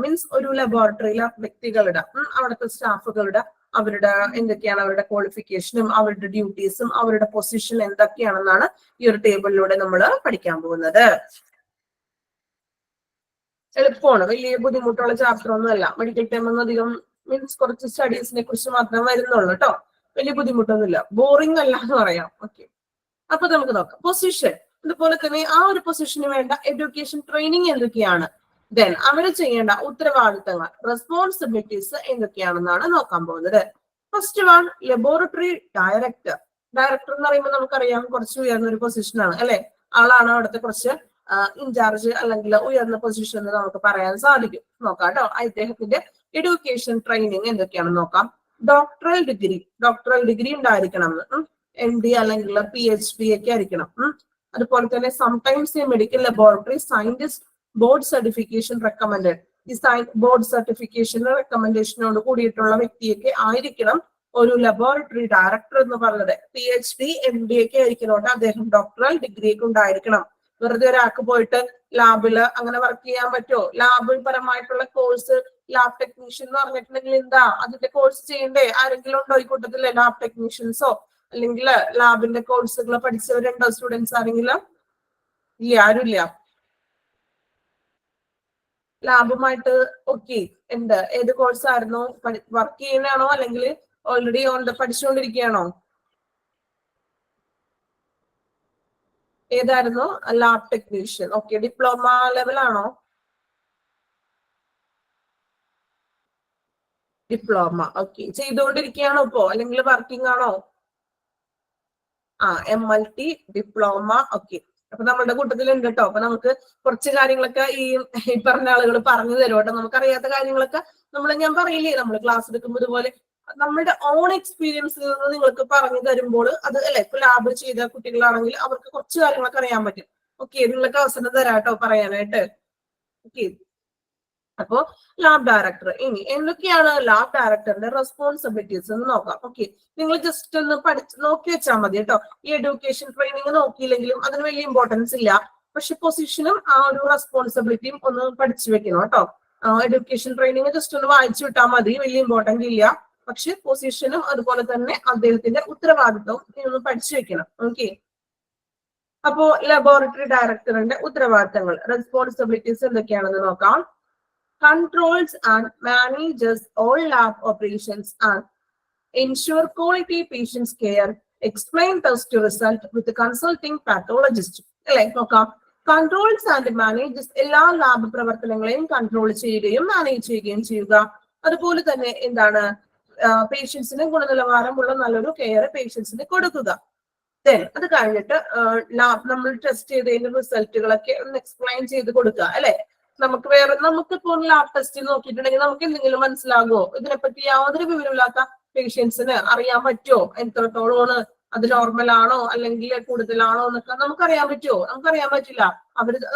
മീൻസ് ഒരു ലബോറട്ടറിയിലെ വ്യക്തികളുടെ അവിടുത്തെ സ്റ്റാഫുകളുടെ അവരുടെ എന്തൊക്കെയാണ് അവരുടെ ക്വാളിഫിക്കേഷനും അവരുടെ ഡ്യൂട്ടീസും അവരുടെ പൊസിഷൻ എന്തൊക്കെയാണെന്നാണ് ഈ ഒരു ടേബിളിലൂടെ നമ്മൾ പഠിക്കാൻ പോകുന്നത്. എളുപ്പമാണ്, വലിയ ബുദ്ധിമുട്ടുള്ള ചാപ്റ്റർ ഒന്നും അല്ല. മെഡിക്കൽ ടൈം ഒന്നും അധികം മീൻസ് കുറച്ച് സ്റ്റഡീസിനെ കുറിച്ച് മാത്രമേ വരുന്നുള്ളൂ കേട്ടോ. വലിയ ബുദ്ധിമുട്ടൊന്നുമില്ല, ബോറിംഗ് അല്ല എന്ന് പറയാം. ഓക്കെ, അപ്പൊ നമുക്ക് നോക്കാം. പൊസിഷൻ, അതുപോലെ തന്നെ ആ ഒരു പൊസിഷന് വേണ്ട എഡ്യൂക്കേഷൻ ട്രെയിനിങ് എന്തൊക്കെയാണ്, ദെൻ അവർ ചെയ്യേണ്ട ഉത്തരവാദിത്തങ്ങൾ റെസ്പോൺസിബിലിറ്റീസ് എന്തൊക്കെയാണെന്നാണ് നോക്കാൻ പോകുന്നത്. First one, laboratory director. Director എന്ന് പറയുമ്പോൾ നമുക്കറിയാം കുറച്ച് ഉയർന്ന ഒരു പൊസിഷനാണ് അല്ലെ. ആളാണ് അവിടുത്തെ കുറച്ച് ഇൻചാർജ് അല്ലെങ്കിൽ ഉയർന്ന പൊസിഷൻ എന്ന് നമുക്ക് പറയാൻ സാധിക്കും. നോക്കാം കേട്ടോ. അദ്ദേഹത്തിന്റെ എഡ്യൂക്കേഷൻ ട്രെയിനിങ് എന്തൊക്കെയാണെന്ന് നോക്കാം. ഡോക്ടറൽ ഡിഗ്രി ഉണ്ടായിരിക്കണം. MD അല്ലെങ്കിൽ PhD ഒക്കെ ആയിരിക്കണം. അതുപോലെ തന്നെ sometimes A medical laboratory scientist board certification recommended. ഈ ബോർഡ് സർട്ടിഫിക്കേഷൻ റെക്കമെൻഡേഷനോട് കൂടിയിട്ടുള്ള വ്യക്തിയൊക്കെ ആയിരിക്കണം ഒരു ലബോറട്ടറി ഡയറക്ടർ എന്ന് പറഞ്ഞത്. PhD MD ഒക്കെ ആയിരിക്കണോണ്ട് അദ്ദേഹം ഡോക്ടറൽ ഡിഗ്രി ഒക്കെ ഉണ്ടായിരിക്കണം. വെറുതെ ഒരാൾക്ക് പോയിട്ട് ലാബില് അങ്ങനെ വർക്ക് ചെയ്യാൻ പറ്റുമോ? ലാബ് പരമായിട്ടുള്ള കോഴ്സ് ലാബ് ടെക്നീഷ്യൻ എന്ന് പറഞ്ഞിട്ടുണ്ടെങ്കിൽ എന്താ അതിന്റെ കോഴ്സ് ചെയ്യണ്ടേ? ആരെങ്കിലും ഉണ്ടോ ഈ കൂട്ടത്തില് ലാബ് ടെക്നീഷ്യൻസോ അല്ലെങ്കിൽ ലാബിന്റെ കോഴ്സുകൾ പഠിച്ചവരുണ്ടോ സ്റ്റുഡൻസ് ആരെങ്കിലും? ഇല്ല, ആരുമില്ല. ലാബുമായിട്ട് ഓക്കെ ഉണ്ട്. ഏത് കോഴ്സ് ആയിരുന്നു? വർക്ക് ചെയ്യുന്നതാണോ അല്ലെങ്കിൽ ഓൾറെഡി പഠിച്ചുകൊണ്ടിരിക്കുകയാണോ? ഏതായിരുന്നു? Lab technician. ഓക്കെ, ഡിപ്ലോമ ലെവലാണോ? ഡിപ്ലോമ. ഓക്കെ, ചെയ്തുകൊണ്ടിരിക്കുകയാണോ ഇപ്പോ അല്ലെങ്കിൽ വർക്കിംഗ് ആണോ? MLT diploma. ഓക്കെ, അപ്പൊ നമ്മളുടെ കൂട്ടത്തിലുണ്ട് കേട്ടോ. അപ്പൊ നമുക്ക് കുറച്ച് കാര്യങ്ങളൊക്കെ ഈ പറഞ്ഞ ആളുകൾ പറഞ്ഞു തരും കേട്ടോ. നമുക്കറിയാത്ത കാര്യങ്ങളൊക്കെ ഞാൻ പറയില്ലേ, നമ്മൾ ക്ലാസ് എടുക്കുമ്പോൾ ഇതുപോലെ നമ്മുടെ ഓൺ എക്സ്പീരിയൻസിൽ നിന്ന് നിങ്ങൾക്ക് പറഞ്ഞു തരുമ്പോൾ അത് അല്ലെ, ഇപ്പൊ ലാബ് ചെയ്ത കുട്ടികളാണെങ്കിൽ അവർക്ക് കുറച്ച് കാര്യങ്ങളൊക്കെ അറിയാൻ പറ്റും. ഓക്കെ, നിങ്ങൾക്ക് അവസരം തരാം കേട്ടോ പറയാനായിട്ട്. ഓക്കെ, അപ്പോ ലാബ് ഡയറക്ടർ. ഇനി എന്തൊക്കെയാണ് ലാബ് ഡയറക്ടറിന്റെ റെസ്പോൺസിബിലിറ്റീസ് എന്ന് നോക്കാം. ഓക്കെ, നിങ്ങൾ ജസ്റ്റ് ഒന്ന് നോക്കി വെച്ചാൽ മതി കേട്ടോ. ഈ എഡ്യൂക്കേഷൻ ട്രെയിനിങ് നോക്കിയില്ലെങ്കിലും അതിന് വലിയ ഇമ്പോർട്ടൻസ് ഇല്ല. പക്ഷെ പൊസിഷനും ആ ഒരു റെസ്പോൺസിബിലിറ്റിയും ഒന്ന് പഠിച്ചു വെക്കണം കേട്ടോ. എഡ്യൂക്കേഷൻ ട്രെയിനിങ് ജസ്റ്റ് ഒന്ന് വായിച്ചു വിട്ടാൽ മതി, വലിയ ഇമ്പോർട്ടൻസ് ഇല്ല. പക്ഷെ പൊസിഷനും അതുപോലെ തന്നെ അദ്ദേഹത്തിന്റെ ഉത്തരവാദിത്വവും ഒന്ന് പഠിച്ചു വെക്കണം. ഓക്കെ, അപ്പോ ലബോറട്ടറി ഡയറക്ടറിന്റെ ഉത്തരവാദിത്തങ്ങൾ റെസ്പോൺസിബിലിറ്റീസ് എന്തൊക്കെയാണെന്ന് നോക്കാം. Controls and manages all lab operations and ensure quality patients care. Explain test result with the consulting pathologist. അല്ലെ, നോക്കാം. കൺട്രോൾസ് ആൻഡ് മാനേജസ് എല്ലാ ലാബ് പ്രവർത്തനങ്ങളെയും കൺട്രോൾ ചെയ്യുകയും മാനേജ് ചെയ്യുകയും ചെയ്യുക. അതുപോലെ തന്നെ എന്താണ് പേഷ്യൻസിന് ഗുണനിലവാരമുള്ള നല്ലൊരു കെയർ പേഷ്യൻസിന് കൊടുക്കുക. അത് കഴിഞ്ഞിട്ട് നമ്മൾ ടെസ്റ്റ് ചെയ്തതിന്റെ റിസൾട്ടുകളൊക്കെ ഒന്ന് എക്സ്പ്ലെയിൻ ചെയ്ത് കൊടുക്കുക അല്ലെ. നമുക്കിപ്പോ ലാബ് ടെസ്റ്റ് നോക്കിയിട്ടുണ്ടെങ്കിൽ നമുക്ക് എന്തെങ്കിലും മനസ്സിലാകുമോ? ഇതിനെപ്പറ്റി യാതൊരു വിവരമില്ലാത്ത പേഷ്യൻസിന് അറിയാൻ പറ്റുമോ എത്രത്തോളമാണ് അത് നോർമൽ ആണോ അല്ലെങ്കിൽ കൂടുതലാണോ എന്നൊക്കെ നമുക്കറിയാൻ പറ്റുമോ? നമുക്കറിയാൻ പറ്റില്ല.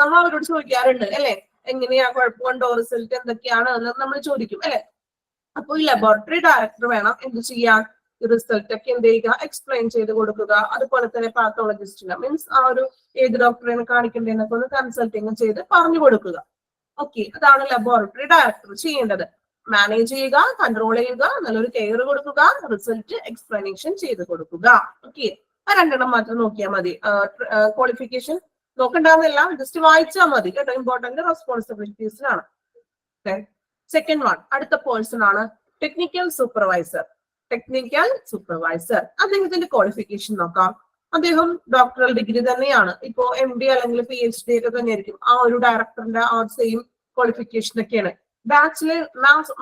നമ്മൾ അവരോട് ചോദിക്കാറുണ്ട് അല്ലെ, എങ്ങനെയാ കുഴപ്പമുണ്ടോ, റിസൾട്ട് എന്തൊക്കെയാണ് എന്ന് നമ്മൾ ചോദിക്കും അല്ലെ. അപ്പൊ ഈ ലബോറട്ടറി ഡയറക്ടർ വേണം എന്ത് ചെയ്യാൻ? ഈ റിസൾട്ട് ഒക്കെ എന്ത് ചെയ്യുക, എക്സ്പ്ലെയിൻ ചെയ്ത് കൊടുക്കുക. അതുപോലെ തന്നെ പാത്തോളജിസ്റ്റിന് മീൻസ് ആ ഒരു ഏത് ഡോക്ടറിനെ കാണിക്കേണ്ടതെന്നൊക്കെ ഒന്ന് കൺസൾട്ടിങ് ചെയ്ത് പറഞ്ഞു കൊടുക്കുക. ഓക്കെ, അതാണ് ലബോറട്ടറി ഡയറക്ടർ ചെയ്യേണ്ടത്. മാനേജ് ചെയ്യുക, കൺട്രോൾ ചെയ്യുക, നല്ലൊരു കെയർ കൊടുക്കുക, റിസൾട്ട് എക്സ്പ്ലനേഷൻ ചെയ്ത് കൊടുക്കുക. ഓക്കെ, ആ രണ്ടെണ്ണം മാത്രം നോക്കിയാൽ മതി. ക്വാളിഫിക്കേഷൻ നോക്കണ്ടെന്നില്ല, ജസ്റ്റ് വായിച്ചാൽ മതി കേട്ടോ. ഇമ്പോർട്ടന്റ് റെസ്പോൺസിബിലിറ്റീസിനാണ്. സെക്കൻഡ് വൺ, അടുത്ത പേഴ്സൺ ആണ് ടെക്നിക്കൽ സൂപ്പർവൈസർ. ടെക്നിക്കൽ സൂപ്പർവൈസർ, അദ്ദേഹത്തിന്റെ ക്വാളിഫിക്കേഷൻ നോക്കാം. അദ്ദേഹം ഡോക്ടറൽ ഡിഗ്രി തന്നെയാണ്. ഇപ്പോ MD അല്ലെങ്കിൽ PhD ഒക്കെ തന്നെയായിരിക്കും. ആ ഒരു ഡയറക്ടറിന്റെ ആ സെയിം ക്വാളിഫിക്കേഷൻ ഒക്കെയാണ്. Bachelor,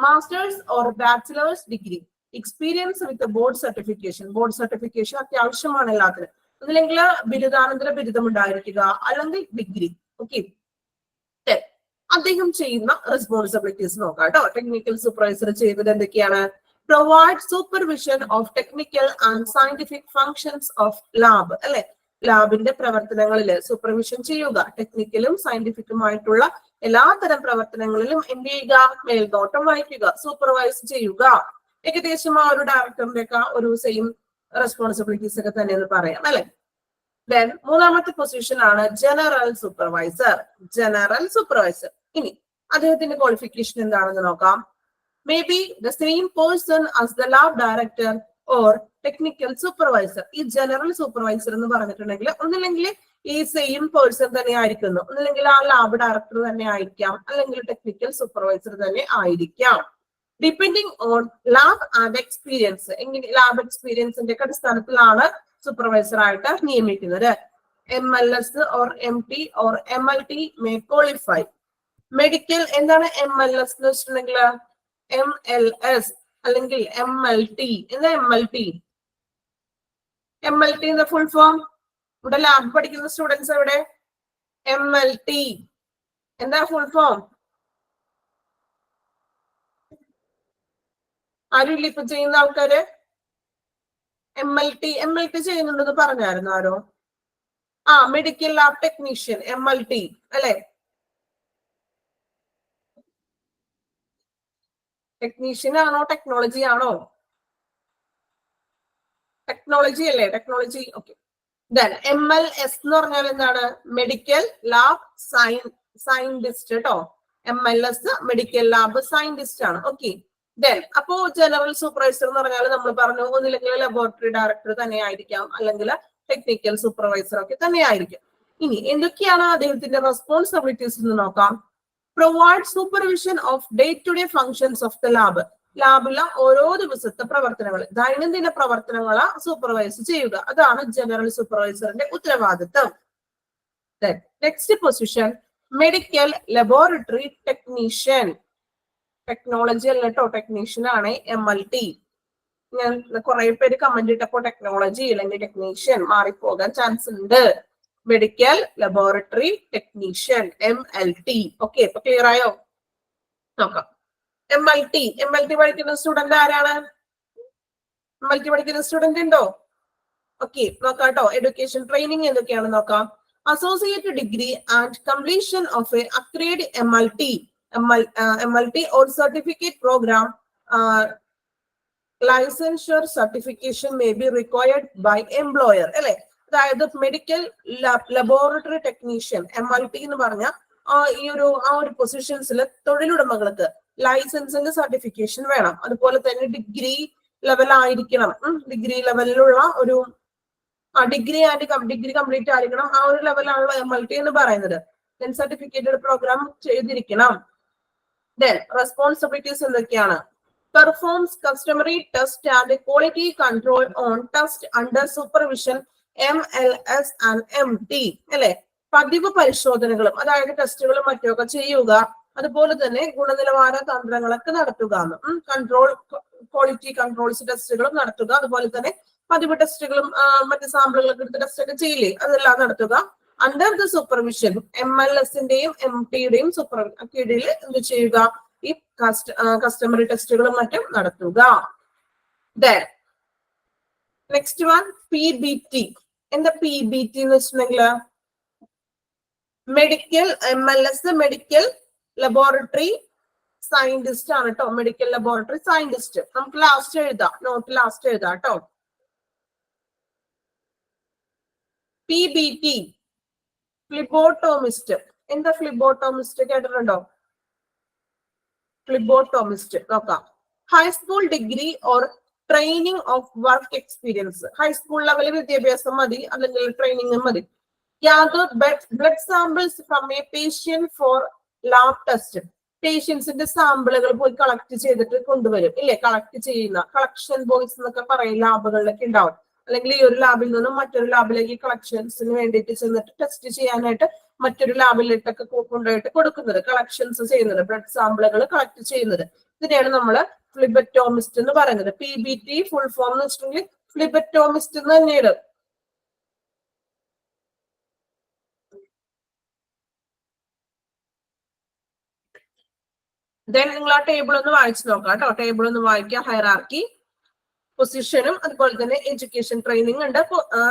masters or bachelors degree, experience with board certification. Board certification അത്യാവശ്യമാണ് എല്ലാത്തിനും. ഒന്നില്ലെങ്കിൽ ബിരുദാനന്തര ബിരുദം ഉണ്ടായിരിക്കുക, അല്ലെങ്കിൽ ഡിഗ്രി. ഓക്കെ, അദ്ദേഹം ചെയ്യുന്ന റെസ്പോൺസിബിലിറ്റീസ് നോക്കാം കേട്ടോ. ടെക്നിക്കൽ സൂപ്പർവൈസർ ചെയ്തത് എന്തൊക്കെയാണ്? Provide supervision of technical and scientific functions of lab. അല്ലെ, ലാബിന്റെ പ്രവർത്തനങ്ങളിൽ സൂപ്പർവിഷൻ ചെയ്യുക. ടെക്നിക്കലും സയന്റിഫിക്കുമായിട്ടുള്ള എല്ലാത്തരം പ്രവർത്തനങ്ങളിലും എന്ത് ചെയ്യുക? മേൽനോട്ടം വഹിക്കുക, സൂപ്പർവൈസ് ചെയ്യുക. ഏകദേശം ആ ഒരു ഡയറക്ടറിന്റെ ഒക്കെ ഒരു സെയിം റെസ്പോൺസിബിലിറ്റീസ് ഒക്കെ തന്നെ എന്ന് പറയാം അല്ലെ. ദെൻ മൂന്നാമത്തെ പൊസിഷൻ ആണ് ജനറൽ സൂപ്പർവൈസർ. ജനറൽ സൂപ്പർവൈസർ, ഇനി അദ്ദേഹത്തിന്റെ ക്വാളിഫിക്കേഷൻ എന്താണെന്ന് നോക്കാം. May be the same person as the lab director or technical supervisor. ഈ ജനറൽ സൂപ്പർവൈസർ എന്ന് പറഞ്ഞിട്ടുണ്ടെങ്കിൽ ഒന്നില്ലെങ്കിൽ ഈ സെയിം പേഴ്സൺ തന്നെ ആയിരിക്കുന്നു, ഒന്നില്ലെങ്കിൽ ആ ലാബ് ഡയറക്ടർ തന്നെ ആയിരിക്കാം, അല്ലെങ്കിൽ ടെക്നിക്കൽ സൂപ്പർവൈസർ തന്നെ ആയിരിക്കാം. Depending on lab and experience. എങ്ങനെ ലാബ് എക്സ്പീരിയൻസിന്റെ അടിസ്ഥാനത്തിലാണ് സൂപ്പർവൈസർ ആയിട്ട് നിയമിക്കുന്നത്. MLS or MT or MLT may qualify. Medical എന്താണ് MLS എന്ന് വെച്ചിട്ടുണ്ടെങ്കിൽ MLS അല്ലെങ്കിൽ MLT. എന്താ MLT? MLT എന്ന ഫുൾ ഫോം. ഇവിടെ ലാബ് പഠിക്കുന്ന സ്റ്റുഡൻസ് എവിടെ? MLT എന്താ ഫുൾ ഫോം? ആരും ഇപ്പൊ ചെയ്യുന്ന ആൾക്കാര് MLT ചെയ്യുന്നുണ്ടെന്ന് പറഞ്ഞായിരുന്നു ആരോ? മെഡിക്കൽ ലാബ് ടെക്നീഷ്യൻ, MLT അല്ലെ? ടെക്നീഷ്യൻ ആണോ ടെക്നോളജി ആണോ? ടെക്നോളജി അല്ലേ? ടെക്നോളജി. ഓക്കെ, MLS എന്ന് പറഞ്ഞാൽ എന്താണ്? മെഡിക്കൽ ലാബ് സയന്റിസ്റ്റ് കേട്ടോ. MLS മെഡിക്കൽ ലാബ് സയന്റിസ്റ്റ് ആണ്. ഓക്കെ, അപ്പോ ജനറൽ സൂപ്പർവൈസർ എന്ന് പറഞ്ഞാൽ നമ്മൾ പറഞ്ഞു ഒന്നില്ലെങ്കിൽ ലബോറട്ടറി ഡയറക്ടർ തന്നെ ആയിരിക്കാം, അല്ലെങ്കിൽ ടെക്നിക്കൽ സൂപ്പർവൈസർ ഒക്കെ തന്നെ ആയിരിക്കും. ഇനി എന്തൊക്കെയാണ് അദ്ദേഹത്തിന്റെ റെസ്പോൺസിബിലിറ്റീസ് എന്ന് നോക്കാം. Provide supervision of day to day functions of the lab. ലാബിലെ ഓരോ ദിവസത്തെ പ്രവർത്തനങ്ങൾ, ദൈനംദിന പ്രവർത്തനങ്ങൾ സൂപ്പർവൈസ് ചെയ്യുക. അതാണ് ജനറൽ സൂപ്പർവൈസറിന്റെ ഉത്തരവാദിത്തം. Next position medical laboratory technician. Technology അല്ല കേട്ടോ, ടെക്നീഷ്യൻ ആണ് MLT. ഞാൻ കുറെ പേര് കമന്റ് ഇട്ടപ്പോ ടെക്നോളജി അല്ലെങ്കിൽ ടെക്നീഷ്യൻ മാറിപ്പോകാൻ ചാൻസ് ഉണ്ട്. Medical laboratory technician MLT. Okay, ഇപ്പൊ ക്ലിയർ ആയോ? നോക്കാം. MLT പഠിക്കുന്ന സ്റ്റുഡന്റ് ആരാണ്? MLT പഠിക്കുന്ന സ്റ്റുഡന്റ് ഉണ്ടോ? ഓക്കെ, നോക്കാം കേട്ടോ. എഡ്യൂക്കേഷൻ ട്രെയിനിങ് എന്തൊക്കെയാണ് നോക്കാം. Associate degree and completion of a accredit MLT or certificate program. Licensure certification may be required by employer. അല്ലെ, അതായത് മെഡിക്കൽ ലബോറട്ടറി ടെക്നീഷ്യൻ MLT എന്ന് പറഞ്ഞ ഈ ഒരു പൊസിഷൻസിൽ തൊഴിലുടമകൾക്ക് ലൈസൻസിന്റെ സർട്ടിഫിക്കേഷൻ വേണം. അതുപോലെ തന്നെ ഡിഗ്രി ലെവൽ ആയിരിക്കണം. ഡിഗ്രി ലെവലിലുള്ള ഒരു ഡിഗ്രി കംപ്ലീറ്റ് ആയിരിക്കണം. ആ ഒരു ലെവലാണ് MLT എന്ന് പറയുന്നത്. സർട്ടിഫിക്കറ്റഡ് പ്രോഗ്രാം ചെയ്തിരിക്കണം. റെസ്പോൺസിബിലിറ്റീസ് എന്തൊക്കെയാണ്? Performs customary test and quality control on test under supervision MLS and MT. അല്ലെ, പതിവ് പരിശോധനകളും അതായത് ടെസ്റ്റുകളും മറ്റുമൊക്കെ ചെയ്യുക. അതുപോലെ തന്നെ ഗുണനിലവാര തന്ത്രങ്ങളൊക്കെ നടത്തുക. കൺട്രോൾ ക്വാളിറ്റി കൺട്രോൾസ് ടെസ്റ്റുകളും നടത്തുക. അതുപോലെ തന്നെ പതിവ് ടെസ്റ്റുകളും മറ്റു സാമ്പിളുകളൊക്കെ എടുത്ത് ടെസ്റ്റ് ഒക്കെ ചെയ്യില്ലേ, അതെല്ലാം നടത്തുക. അണ്ടർ ദ സൂപ്പർവിഷൻ MLS-ന്റെയും MT-യുടെയും കീഴിൽ എന്ത് ചെയ്യുക? ഈ കസ്റ്റമറി ടെസ്റ്റുകളും മറ്റും നടത്തുക. Next one PBT. എന്താ PBT എന്ന് വെച്ചിട്ടുണ്ടെങ്കിൽ medical MLS medical laboratory scientist ആണ് കേട്ടോ, മെഡിക്കൽ ലബോറട്ടറി സയന്റിസ്റ്റ്. നമുക്ക് ലാസ്റ്റ് എഴുതാം, നോട്ട് ലാസ്റ്റ് എഴുതാം കേട്ടോ. PBT ഫ്ലിബോട്ടോമിസ്റ്റ്. എന്താ ഫ്ലിബോട്ടോമിസ്റ്റ് കേട്ടിട്ടുണ്ടോ? ഫ്ലിബോട്ടോമിസ്റ്റ് നോക്കാം. High school degree or training of work experience. High school level വിദ്യാഭ്യാസം മതി, അല്ലെങ്കിൽ ട്രെയിനിങ് മതി. gather blood samples from a patient for lab test. പേഷ്യൻസിന്റെ സാമ്പിളുകൾ പോയി കളക്ട് ചെയ്തിട്ട് കൊണ്ടുവരും ഇല്ലേ, കളക്ട് ചെയ്യുന്ന കളക്ഷൻ ബോയ്സ് എന്നൊക്കെ പറയും, ലാബുകളിലൊക്കെ ഉണ്ടാവും. അല്ലെങ്കിൽ ഈ ഒരു ലാബിൽ നിന്നും മറ്റൊരു ലാബിലേക്ക് കളക്ഷൻസിന് വേണ്ടിയിട്ട് ചെന്നിട്ട് ടെസ്റ്റ് ചെയ്യാനായിട്ട് മറ്റൊരു ലാബിലേക്കൊക്കെ കൊണ്ടുപോയിട്ട് കൊടുക്കുന്നത്, കളക്ഷൻസ് ചെയ്യുന്നത്, ബ്ലഡ് സാമ്പിളുകൾ കളക്ട് ചെയ്യുന്നത്. ഇതിനെയാണ് നമ്മൾ ഫ്ലിബറ്റോമിസ്റ്റ് എന്ന് പറയുന്നത്. PBT ഫുൾ ഫോം എന്ന് വെച്ചിട്ടുണ്ടെങ്കിൽ ഫ്ലിബറ്റോമിസ്റ്റ് എന്ന് തന്നെയാണ്. ദെൻ നിങ്ങൾ ആ ടേബിൾ ഒന്ന് വായിച്ചു നോക്കാം കേട്ടോ. ടേബിൾ ഒന്ന് വായിക്കുക. ഹൈറാർക്കി, പൊസിഷനും അതുപോലെ തന്നെ എഡ്യൂക്കേഷൻ ട്രെയിനിങ് ഉണ്ട്,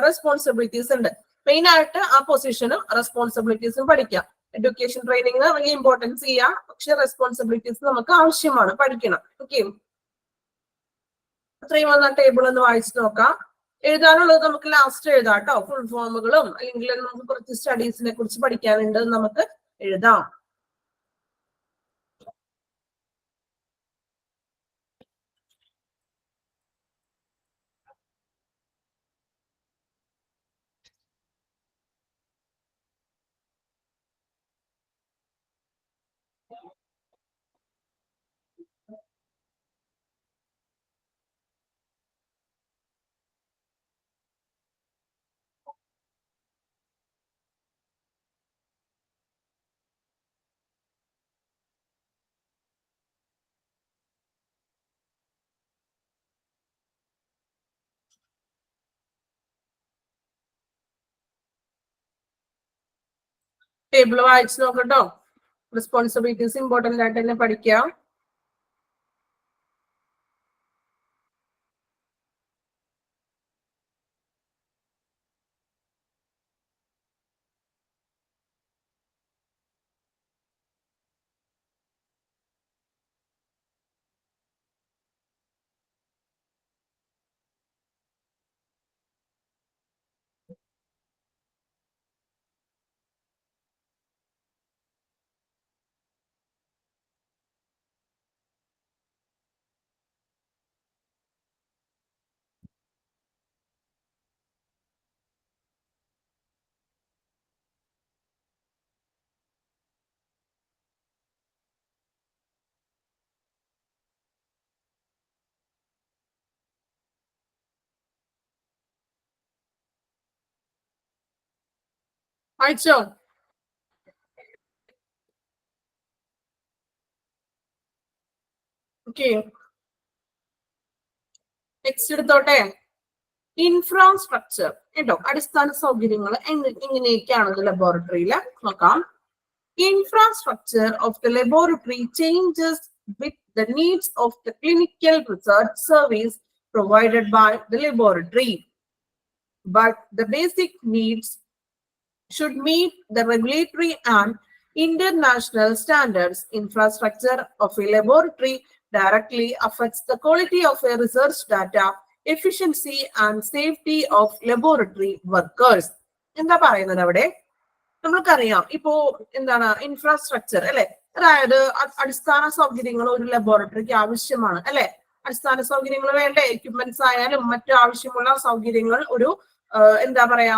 റെസ്പോൺസിബിലിറ്റീസ് ഉണ്ട്. മെയിൻ ആയിട്ട് ആ പൊസിഷനും റെസ്പോൺസിബിലിറ്റീസും പഠിക്കാം. എഡ്യൂക്കേഷൻ ട്രെയിനിങ് വലിയ ഇമ്പോർട്ടൻസ് ചെയ്യാം, പക്ഷെ റെസ്പോൺസിബിലിറ്റീസ് നമുക്ക് ആവശ്യമാണ്, പഠിക്കണം. ഓക്കെ, അത്രയും വന്ന ടേബിൾ ഒന്ന് വായിച്ചു നോക്കാം. എഴുതാനുള്ളത് നമുക്ക് ലാസ്റ്റ് എഴുതാം കേട്ടോ. ഫുൾ ഫോമുകളും അല്ലെങ്കിൽ നമുക്ക് കുറച്ച് സ്റ്റഡീസിനെ കുറിച്ച് പഠിക്കാനുണ്ട്, നമുക്ക് എഴുതാം. ടേബിൾ വായിച്ചു നോക്കട്ടോ. റെസ്പോൺസിബിലിറ്റീസ് ഇമ്പോർട്ടന്റ് ആയിട്ട് തന്നെ പഠിക്കാം. വായിച്ചോ? ഓക്കെ, നെക്സ്റ്റ് എടുത്തോട്ടെ. ഇൻഫ്രാസ്ട്രക്ചർ കേട്ടോ, അടിസ്ഥാന സൗകര്യങ്ങൾ എങ്ങനെയൊക്കെയാണത് ലബോറട്ടറിയിൽ നോക്കാം. Infrastructure of the laboratory changes with the needs of the clinical research service provided by the laboratory, but the basic needs should meet the regulatory and international standards. Infrastructure of a laboratory directly affects the quality of a research data, efficiency and safety of laboratory workers. എന്താ പറയുന്നത് അവിടെ? നമ്മൾക്കറിയാം ഇപ്പോ എന്താണ് ഇൻഫ്രാസ്ട്രക്ചർ അല്ലെ, അതായത് അടിസ്ഥാന സൗകര്യങ്ങൾ ഒരു ലബോറട്ടറിക്ക് ആവശ്യമാണ് അല്ലെ. അടിസ്ഥാന സൗകര്യങ്ങൾ വേണ്ട, എക്യുപ്മെന്റ്സ് ആയാലും മറ്റു ആവശ്യമുള്ള സൗകര്യങ്ങൾ ഒരു എന്താ പറയാ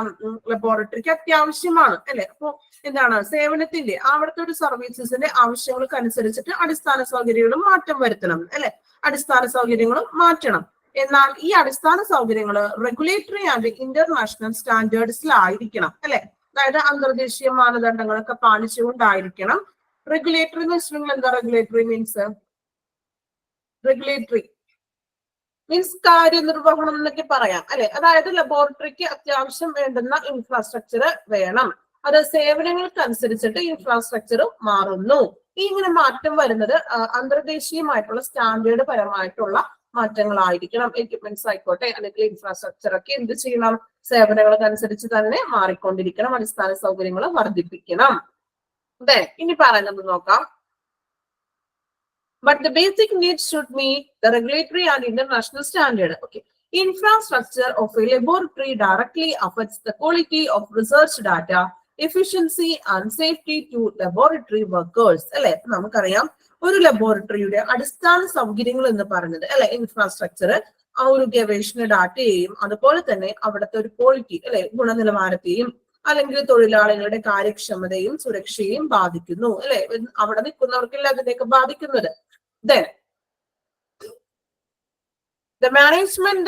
ലബോറട്ടറിക്ക് അത്യാവശ്യമാണ് അല്ലെ. അപ്പോ എന്താണ് സേവനത്തിന്റെ അവിടുത്തെ ഒരു സർവീസസിന്റെ ആവശ്യങ്ങൾക്ക് അനുസരിച്ചിട്ട് അടിസ്ഥാന സൗകര്യങ്ങളും മാറ്റം വരുത്തണം അല്ലെ. അടിസ്ഥാന സൗകര്യങ്ങളും മാറ്റണം. എന്നാൽ ഈ അടിസ്ഥാന സൗകര്യങ്ങൾ റെഗുലേറ്ററി ആൻഡ് ഇന്റർനാഷണൽ സ്റ്റാൻഡേർഡ്സിലായിരിക്കണം അല്ലെ. അതായത് അന്തർദേശീയ മാനദണ്ഡങ്ങളൊക്കെ പാലിച്ചുകൊണ്ടായിരിക്കണം. റെഗുലേറ്ററി എന്ന് വെച്ചിട്ടുണ്ടെങ്കിൽ എന്താ റെഗുലേറ്ററി മീൻസ്? റെഗുലേറ്ററി മീൻസ് കാര്യനിർവഹണം എന്നൊക്കെ പറയാം അല്ലെ. അതായത് ലബോറട്ടറിക്ക് അത്യാവശ്യം വേണ്ടുന്ന ഇൻഫ്രാസ്ട്രക്ചർ വേണം, അത് സേവനങ്ങൾക്ക് അനുസരിച്ചിട്ട് ഇൻഫ്രാസ്ട്രക്ചർ മാറുന്നു. ഇങ്ങനെ മാറ്റം വരുന്നത് അന്തർദേശീയമായിട്ടുള്ള സ്റ്റാൻഡേർഡ് പരമായിട്ടുള്ള മാറ്റങ്ങളായിരിക്കണം. എക്യുപ്മെന്റ്സ് ആയിക്കോട്ടെ അല്ലെങ്കിൽ ഇൻഫ്രാസ്ട്രക്ചർ ഒക്കെ എന്ത് ചെയ്യണം? സേവനങ്ങൾക്ക് അനുസരിച്ച് തന്നെ മാറിക്കൊണ്ടിരിക്കണം. അടിസ്ഥാന സൗകര്യങ്ങൾ വർദ്ധിപ്പിക്കണം. അതെ, ഇനി പറയുന്നത് നോക്കാം. But the basic needs should meet the regulatory and international standard. Okay. Infrastructure of a laboratory directly affects the quality of research data, efficiency and safety to laboratory workers. അല്ലെ, നമുക്കറിയാം ഒരു ലബോറട്ടറിയുടെ അടിസ്ഥാന സൗകര്യങ്ങൾ എന്ന് പറയുന്നത് അല്ലെ ഇൻഫ്രാസ്ട്രക്ചർ ആ ഒരു ഗവേഷണ ഡാറ്റയെയും അതുപോലെ തന്നെ അവിടുത്തെ ഒരു ക്വാളിറ്റി അല്ലെ ഗുണനിലവാരത്തെയും അല്ലെങ്കിൽ തൊഴിലാളികളുടെ കാര്യക്ഷമതയും സുരക്ഷയും ബാധിക്കുന്നു അല്ലെ, അവിടെ നിൽക്കുന്നവർക്കല്ല അതിനെയൊക്കെ ബാധിക്കുന്നത്. Then the management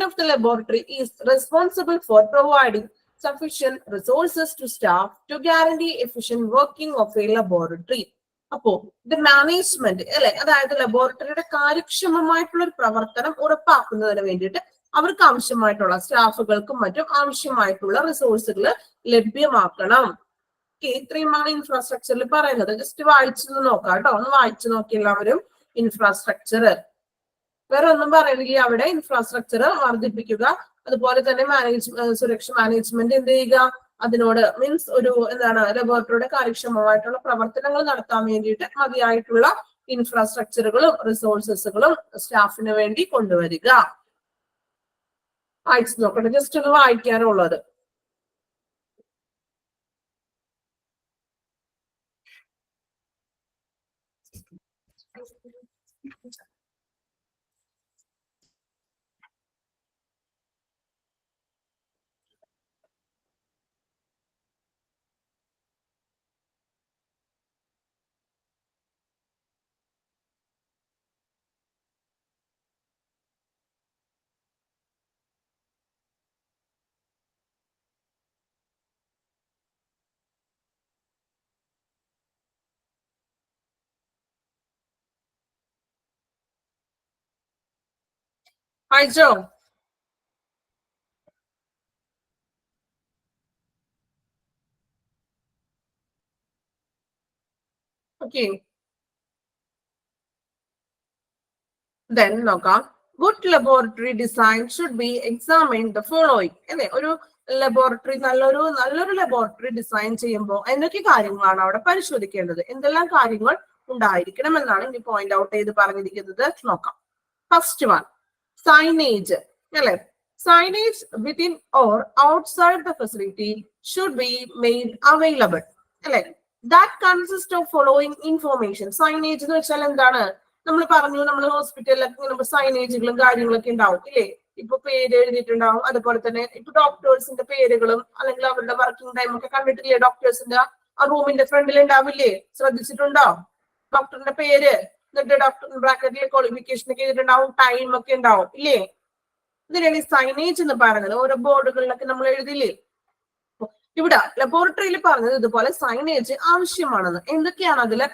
of the laboratory is responsible for providing sufficient resources to staff to guarantee efficient working of a laboratory. അപ്പോ ഇത് മാനേജ്മെന്റ് അല്ലെ, അതായത് ലബോറട്ടറിയുടെ കാര്യക്ഷമമായിട്ടുള്ള ഒരു പ്രവർത്തനം ഉറപ്പാക്കുന്നതിന് വേണ്ടിയിട്ട് അവർക്ക് ആവശ്യമായിട്ടുള്ള സ്റ്റാഫുകൾക്കും മറ്റും ആവശ്യമായിട്ടുള്ള റിസോഴ്സുകൾ ലഭ്യമാക്കണം. ഇത്രയുമാണ് ഇൻഫ്രാസ്ട്രക്ചറിൽ പറയുന്നത്. ജസ്റ്റ് വായിച്ചു നോക്കാം കേട്ടോ, ഒന്ന് വായിച്ചു നോക്കി എല്ലാവരും. ഇൻഫ്രാസ്ട്രക്ചർ വേറെ ഒന്നും പറയുന്നില്ല അവിടെ. ഇൻഫ്രാസ്ട്രക്ചർ വർദ്ധിപ്പിക്കുക, അതുപോലെ തന്നെ സുരക്ഷ മാനേജ്മെന്റ് എന്ത് ചെയ്യുക, അതിനോട് മീൻസ് ഒരു എന്താണ് ലബോറട്ടറിയുടെ കാര്യക്ഷമമായിട്ടുള്ള പ്രവർത്തനങ്ങൾ നടത്താൻ വേണ്ടിയിട്ട് മതിയായിട്ടുള്ള ഇൻഫ്രാസ്ട്രക്ചറുകളും റിസോഴ്സസുകളും സ്റ്റാഫിന് വേണ്ടി കൊണ്ടുവരിക. വായിച്ചു നോക്കട്ടെ, ജസ്റ്റ് ഒന്ന് വായിക്കാനുള്ളത്. Hi, Joe. Okay. Then നോക്കാം. Good laboratory design should be examined the following. അല്ലെ, ഒരു ലബോറട്ടറി നല്ലൊരു ലബോറട്ടറി ഡിസൈൻ ചെയ്യുമ്പോൾ എന്തൊക്കെ കാര്യങ്ങളാണ് അവിടെ പരിശോധിക്കേണ്ടത്, എന്തെല്ലാം കാര്യങ്ങൾ ഉണ്ടായിരിക്കണം എന്നാണ് ഇനി പോയിന്റ് ഔട്ട് ചെയ്ത് പറഞ്ഞിരിക്കുന്നത്. നോക്കാം. ഫസ്റ്റ് വൺ, സൈനേജ് അല്ലെ. Signage within or outside the facility should be made available. അല്ലെ, that consists of following information. Signage എന്ന് വെച്ചാൽ എന്താണ്? നമ്മൾ പറഞ്ഞു, നമ്മൾ ഹോസ്പിറ്റലിലൊക്കെ സൈനേജുകളും കാര്യങ്ങളൊക്കെ ഉണ്ടാവും ഇല്ലേ. ഇപ്പൊ പേര് എഴുതിയിട്ടുണ്ടാവും, അതുപോലെ തന്നെ ഇപ്പൊ ഡോക്ടേഴ്സിന്റെ പേരുകളും അല്ലെങ്കിൽ അവരുടെ വർക്കിംഗ് ടൈം ഒക്കെ കണ്ടിട്ടില്ലേ, ഡോക്ടേഴ്സിന്റെ ആ റൂമിന്റെ ഫ്രണ്ടിൽ ഉണ്ടാവില്ലേ, ശ്രദ്ധിച്ചിട്ടുണ്ടോ? ഡോക്ടറിന്റെ പേര്, എന്നിട്ട് ഡോക്ടർ ബ്രാക്കറ്റിലെ ക്വാളിഫിക്കേഷൻ ഒക്കെ എഴുതിയിട്ടുണ്ടാവും, ടൈം ഒക്കെ ഉണ്ടാവും ഇല്ലേ. ഇതിനാണ് ഈ സൈനേജ് എന്ന് പറയുന്നത്. ഓരോ ബോർഡുകളിലൊക്കെ നമ്മൾ എഴുതില്ലേ. ഇവിടെ ലബോറട്ടറിയിൽ പറഞ്ഞത് ഇതുപോലെ സൈനേജ് ആവശ്യമാണെന്ന്. എന്തൊക്കെയാണ് അതില്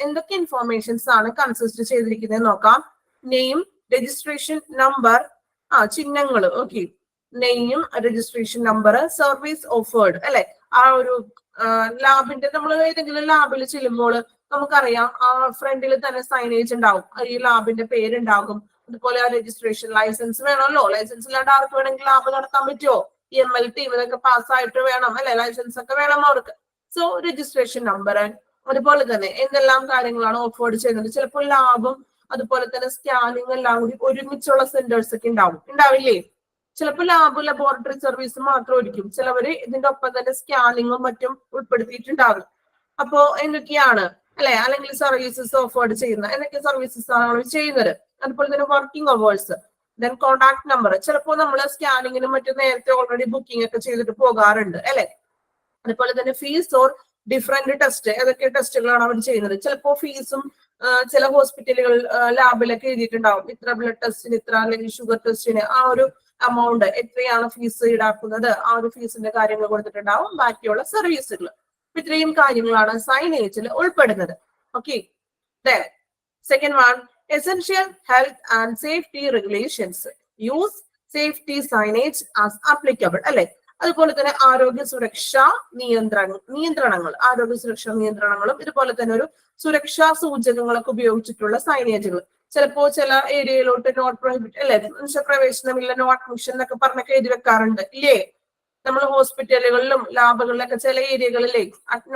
എന്തൊക്കെ ഇൻഫോർമേഷൻസ് ആണ് കൺസിസ്റ്റ് ചെയ്തിരിക്കുന്നത് നോക്കാം. നെയിം, രജിസ്ട്രേഷൻ നമ്പർ, ചിഹ്നങ്ങള്. Okay, name, registration number, service offered അല്ലെ. ആ ഒരു ലാബിന്റെ നമ്മൾ ഏതെങ്കിലും ലാബിൽ ചെല്ലുമ്പോൾ നമുക്കറിയാം ആ ഫ്രണ്ടിൽ തന്നെ സൈനേജ് ഉണ്ടാവും, ഈ ലാബിന്റെ പേരുണ്ടാകും. അതുപോലെ ആ രജിസ്ട്രേഷൻ ലൈസൻസ് വേണമല്ലോ. ലൈസൻസ് ഇല്ലാണ്ട് ആർക്ക് വേണമെങ്കിൽ ലാബ് നടത്താൻ പറ്റുമോ? MLT ഇതൊക്കെ പാസ്സായിട്ട് വേണം അല്ലെ, ലൈസൻസ് ഒക്കെ വേണം അവർക്ക്. സോ രജിസ്ട്രേഷൻ നമ്പർ, അതുപോലെ തന്നെ എന്തെല്ലാം കാര്യങ്ങളാണ് ഓഫേർഡ് ചെയ്യുന്നത്. ചിലപ്പോൾ ലാബും അതുപോലെ തന്നെ സ്കാനിങ് എല്ലാം കൂടി ഒരുമിച്ചുള്ള സെന്റേഴ്സ് ഒക്കെ ഉണ്ടാവില്ലേ. ചിലപ്പോൾ ലാബ് ലബോറട്ടറി സർവീസ് മാത്രമായിരിക്കും, ചിലവര് ഇതിന്റെ ഒപ്പം തന്നെ സ്കാനിങ്ങും മറ്റും ഉൾപ്പെടുത്തിയിട്ടുണ്ടാകും. അപ്പോ എന്തൊക്കെയാണ് അല്ലെ, അല്ലെങ്കിൽ സർവീസസ് ഓഫേർഡ് ചെയ്യുന്ന എന്തൊക്കെ സർവീസസ് ആണ് അവർ ചെയ്യുന്നത്. അതുപോലെ തന്നെ working hours, then contact number. ചിലപ്പോൾ നമ്മൾ സ്കാനിങ്ങിനും മറ്റും നേരത്തെ ഓൾറെഡി ബുക്കിംഗ് ഒക്കെ ചെയ്തിട്ട് പോകാറുണ്ട് അല്ലെ. അതുപോലെ തന്നെ ഫീസ് ഓർ ഡിഫറെന്റ് ടെസ്റ്റ്, ഏതൊക്കെ ടെസ്റ്റുകളാണ് അവർ ചെയ്യുന്നത്. ചിലപ്പോൾ ഫീസും ചില ഹോസ്പിറ്റലുകൾ ലാബിലൊക്കെ എഴുതിയിട്ടുണ്ടാവും, ഇത്ര ബ്ലഡ് ടെസ്റ്റിന് ഇത്ര, അല്ലെങ്കിൽ ഷുഗർ ടെസ്റ്റിന് ആ ഒരു എമൗണ്ട് എത്രയാണ് ഫീസ് ഈടാക്കുന്നത്, ആ ഒരു ഫീസിന്റെ കാര്യങ്ങൾ കൊടുത്തിട്ടുണ്ടാവും. ബാക്കിയുള്ള സർവീസുകൾ, ഇത്രയും കാര്യങ്ങളാണ് സൈനേജിൽ ഉൾപ്പെടുന്നത്. Okay, second one, essential health and safety regulations. Use safety signage as applicable അല്ലെ. അതുപോലെ തന്നെ ആരോഗ്യ സുരക്ഷാ നിയന്ത്രണങ്ങളും ഇതുപോലെ തന്നെ ഒരു സുരക്ഷാ സൂചകങ്ങളൊക്കെ ഉപയോഗിച്ചിട്ടുള്ള സൈനേജുകൾ. ചിലപ്പോ ചില ഏരിയയിലോട്ട് നോട്ട് പ്രൊഹിബിറ്റ് അല്ലെ, പ്രവേശനമില്ല, നോ അഡ്മിഷൻ എന്നൊക്കെ പറഞ്ഞൊക്കെ എഴുതി വെക്കാറുണ്ട് ഇല്ലേ. നമ്മൾ ഹോസ്പിറ്റലുകളിലും ലാബുകളിലൊക്കെ ചില ഏരിയകളിലെ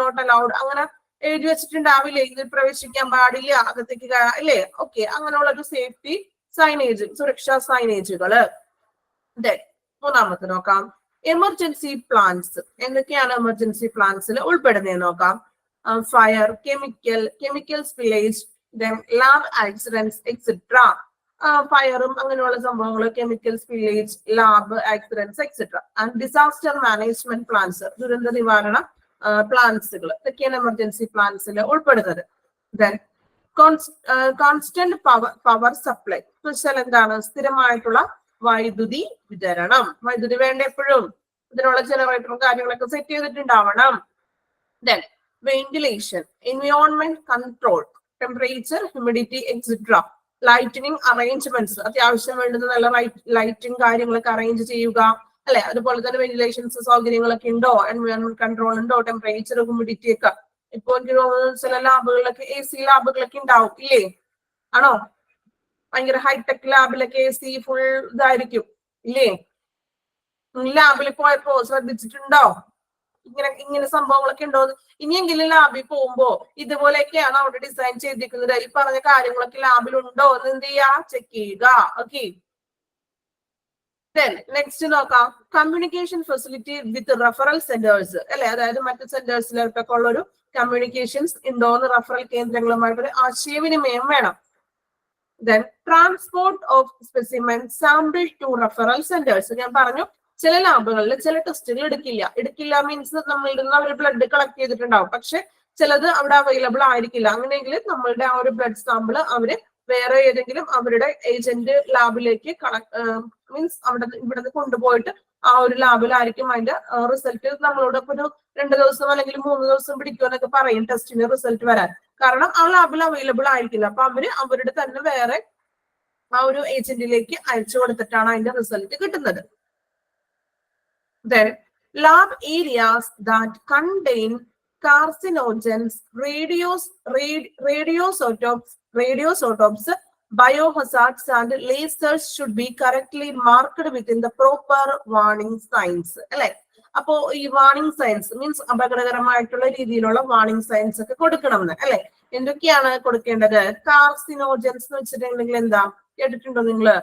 നോട്ട് അലൗഡ് അങ്ങനെ എഴുതി വെച്ചിട്ടുണ്ടാവില്ലേ, ഇതിൽ പ്രവേശിക്കാൻ പാടില്ല, അകത്തേക്ക് അല്ലേ? ഓക്കെ, അങ്ങനെയുള്ള ഒരു സേഫ്റ്റി സൈനേജ്, സുരക്ഷാ സൈനേജുകള്. മൂന്നാമത്തെ നോക്കാം, എമർജൻസി പ്ലാൻസ്. എന്തൊക്കെയാണ് എമർജൻസി പ്ലാൻസിൽ ഉൾപ്പെടുന്നത് നോക്കാം. Fire, chemical spillage, lab accidents etcetera. ഫയറും അങ്ങനെയുള്ള സംഭവങ്ങൾ, chemical spillage, lab accidents etcetera. And disaster management plans, ദുരന്ത നിവാരണ പ്ലാൻസുകൾ, ഇതൊക്കെയാണ് എമർജൻസി പ്ലാൻസിൽ ഉൾപ്പെടുന്നത്. ദെൻ കോൺസ്റ്റന്റ് പവർ സപ്ലൈ വെച്ചാൽ എന്താണ്? സ്ഥിരമായിട്ടുള്ള വൈദ്യുതി വിതരണം. വൈദ്യുതി വേണ്ട എപ്പോഴും, ഇതിനുള്ള ജനറേറ്ററും കാര്യങ്ങളൊക്കെ സെറ്റ് ചെയ്തിട്ടുണ്ടാവണം. Then ventilation, environment control, temperature, humidity etcetera. Lightning arrangements, അത്യാവശ്യം വേണ്ടുന്ന നല്ല ലൈറ്റും കാര്യങ്ങളൊക്കെ അറേഞ്ച് ചെയ്യുക, അല്ലെ? അതുപോലെ തന്നെ വെന്റിലേഷൻസ് സൗകര്യങ്ങളൊക്കെ ഉണ്ടോ, എൻവയോൺമെന്റ് കൺട്രോൾ ഉണ്ടോ, ടെമ്പറേച്ചർ, ഹ്യൂമിഡിറ്റി ഒക്കെ. ഇപ്പൊ എനിക്ക് തോന്നുന്നത് ചില ലാബുകളിലൊക്കെ AC ലാബുകളൊക്കെ ഉണ്ടാവും, ഇല്ലേ? ആണോ? ഭയങ്കര ഹൈടെക് ലാബിലൊക്കെ AC ഫുൾ ഇതായിരിക്കും, ഇല്ലേ? ലാബിൽ പോയപ്പോ ശ്രദ്ധിച്ചിട്ടുണ്ടോ ഇങ്ങനെ സംഭവങ്ങളൊക്കെ ഉണ്ടോ? ഇനിയെങ്കിലും ലാബിൽ പോകുമ്പോ ഇതുപോലെയൊക്കെയാണ് അവിടെ ഡിസൈൻ ചെയ്തിരിക്കുന്നത്, ഈ പറഞ്ഞ കാര്യങ്ങളൊക്കെ ലാബിൽ ഉണ്ടോ എന്ന് എന്ത് ചെയ്യാ, ചെക്ക് ചെയ്യുക. ഓക്കെ, നെക്സ്റ്റ് നോക്കാം, കമ്മ്യൂണിക്കേഷൻ ഫെസിലിറ്റി വിത്ത് റെഫറൽ സെന്റേഴ്സ്, അല്ലെ? അതായത് മറ്റു സെന്റേഴ്സിലൊക്കെ ഉള്ള ഒരു കമ്മ്യൂണിക്കേഷൻസ് ഉണ്ടോ എന്ന് റെഫറൽ കേന്ദ്രങ്ങളുമായിട്ട് ആശയവിനിമയം വേണം. Then transport of specimen sample to referral centers. ഞാൻ പറഞ്ഞു ചില ലാബുകളിൽ ചില ടെസ്റ്റുകൾ എടുക്കില്ല മീൻസ് നമ്മളിൽ നിന്ന് അവർ ബ്ലഡ് കളക്ട് ചെയ്തിട്ടുണ്ടാവും, പക്ഷെ ചിലത് അവിടെ അവൈലബിൾ ആയിരിക്കില്ല. അങ്ങനെയെങ്കിൽ നമ്മളുടെ ആ ഒരു ബ്ലഡ് സാമ്പിള് അവര് വേറെ ഏതെങ്കിലും അവരുടെ ഏജന്റ് ലാബിലേക്ക് മീൻസ് ഇവിടുന്ന് കൊണ്ടുപോയിട്ട് ആ ഒരു ലാബിലായിരിക്കും അതിന്റെ റിസൾട്ട് നമ്മളോട് ഒരു 2 ദിവസം അല്ലെങ്കിൽ 3 ദിവസം പിടിക്കുമെന്നൊക്കെ പറയും ടെസ്റ്റിന് റിസൾട്ട് വരാൻ. കാരണം ആ ലാബിൽ അവൈലബിൾ ആയിരിക്കില്ല. അപ്പൊ അവരുടെ തന്നെ വേറെ ആ ഒരു ഏജന്റിലേക്ക് അയച്ചു കൊടുത്തിട്ടാണ് അതിന്റെ റിസൾട്ട് കിട്ടുന്നത്. Then lab areas that contain carcinogens, radioisotopes, biohazards and lasers should be correctly marked within the proper warning signs. അല്ലെ? അപ്പോ ഈ വാർണിംഗ് സയൻസ് മീൻസ് അപകടകരമായിട്ടുള്ള രീതിയിലുള്ള വാർണിംഗ് സയൻസ് ഒക്കെ കൊടുക്കണം എന്ന്, അല്ലെ? എന്തൊക്കെയാണ് കൊടുക്കേണ്ടത്? കാർസിനോജൻസ് എന്ന് വെച്ചിട്ടുണ്ടെങ്കിൽ എന്താ കേട്ടിട്ടുണ്ടോ നിങ്ങള്?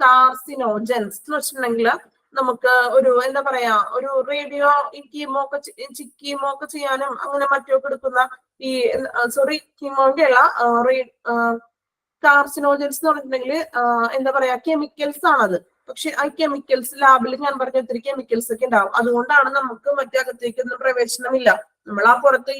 കാർസിനോജൻസ് എന്ന് വെച്ചിട്ടുണ്ടെങ്കിൽ നമുക്ക് ഒരു എന്താ പറയാ, ഒരു റേഡിയോ കീമോ ഒക്കെ ചെയ്യാനും അങ്ങനെ മറ്റൊക്കെ എടുക്കുന്ന ഈ കീമോന്റെ അല്ല, കാർസിനോജൻസ് എന്ന് പറഞ്ഞിട്ടുണ്ടെങ്കിൽ എന്താ പറയാ, കെമിക്കൽസ് ആണത്. പക്ഷെ ആ കെമിക്കൽസ് ലാബിൽ ഞാൻ പറഞ്ഞ ഒത്തിരി കെമിക്കൽസ് ഒക്കെ ഉണ്ടാവും. അതുകൊണ്ടാണ് നമുക്ക് മറ്റകത്തേക്കൊന്നും പ്രവേശനമില്ല. നമ്മൾ ആ പുറത്ത്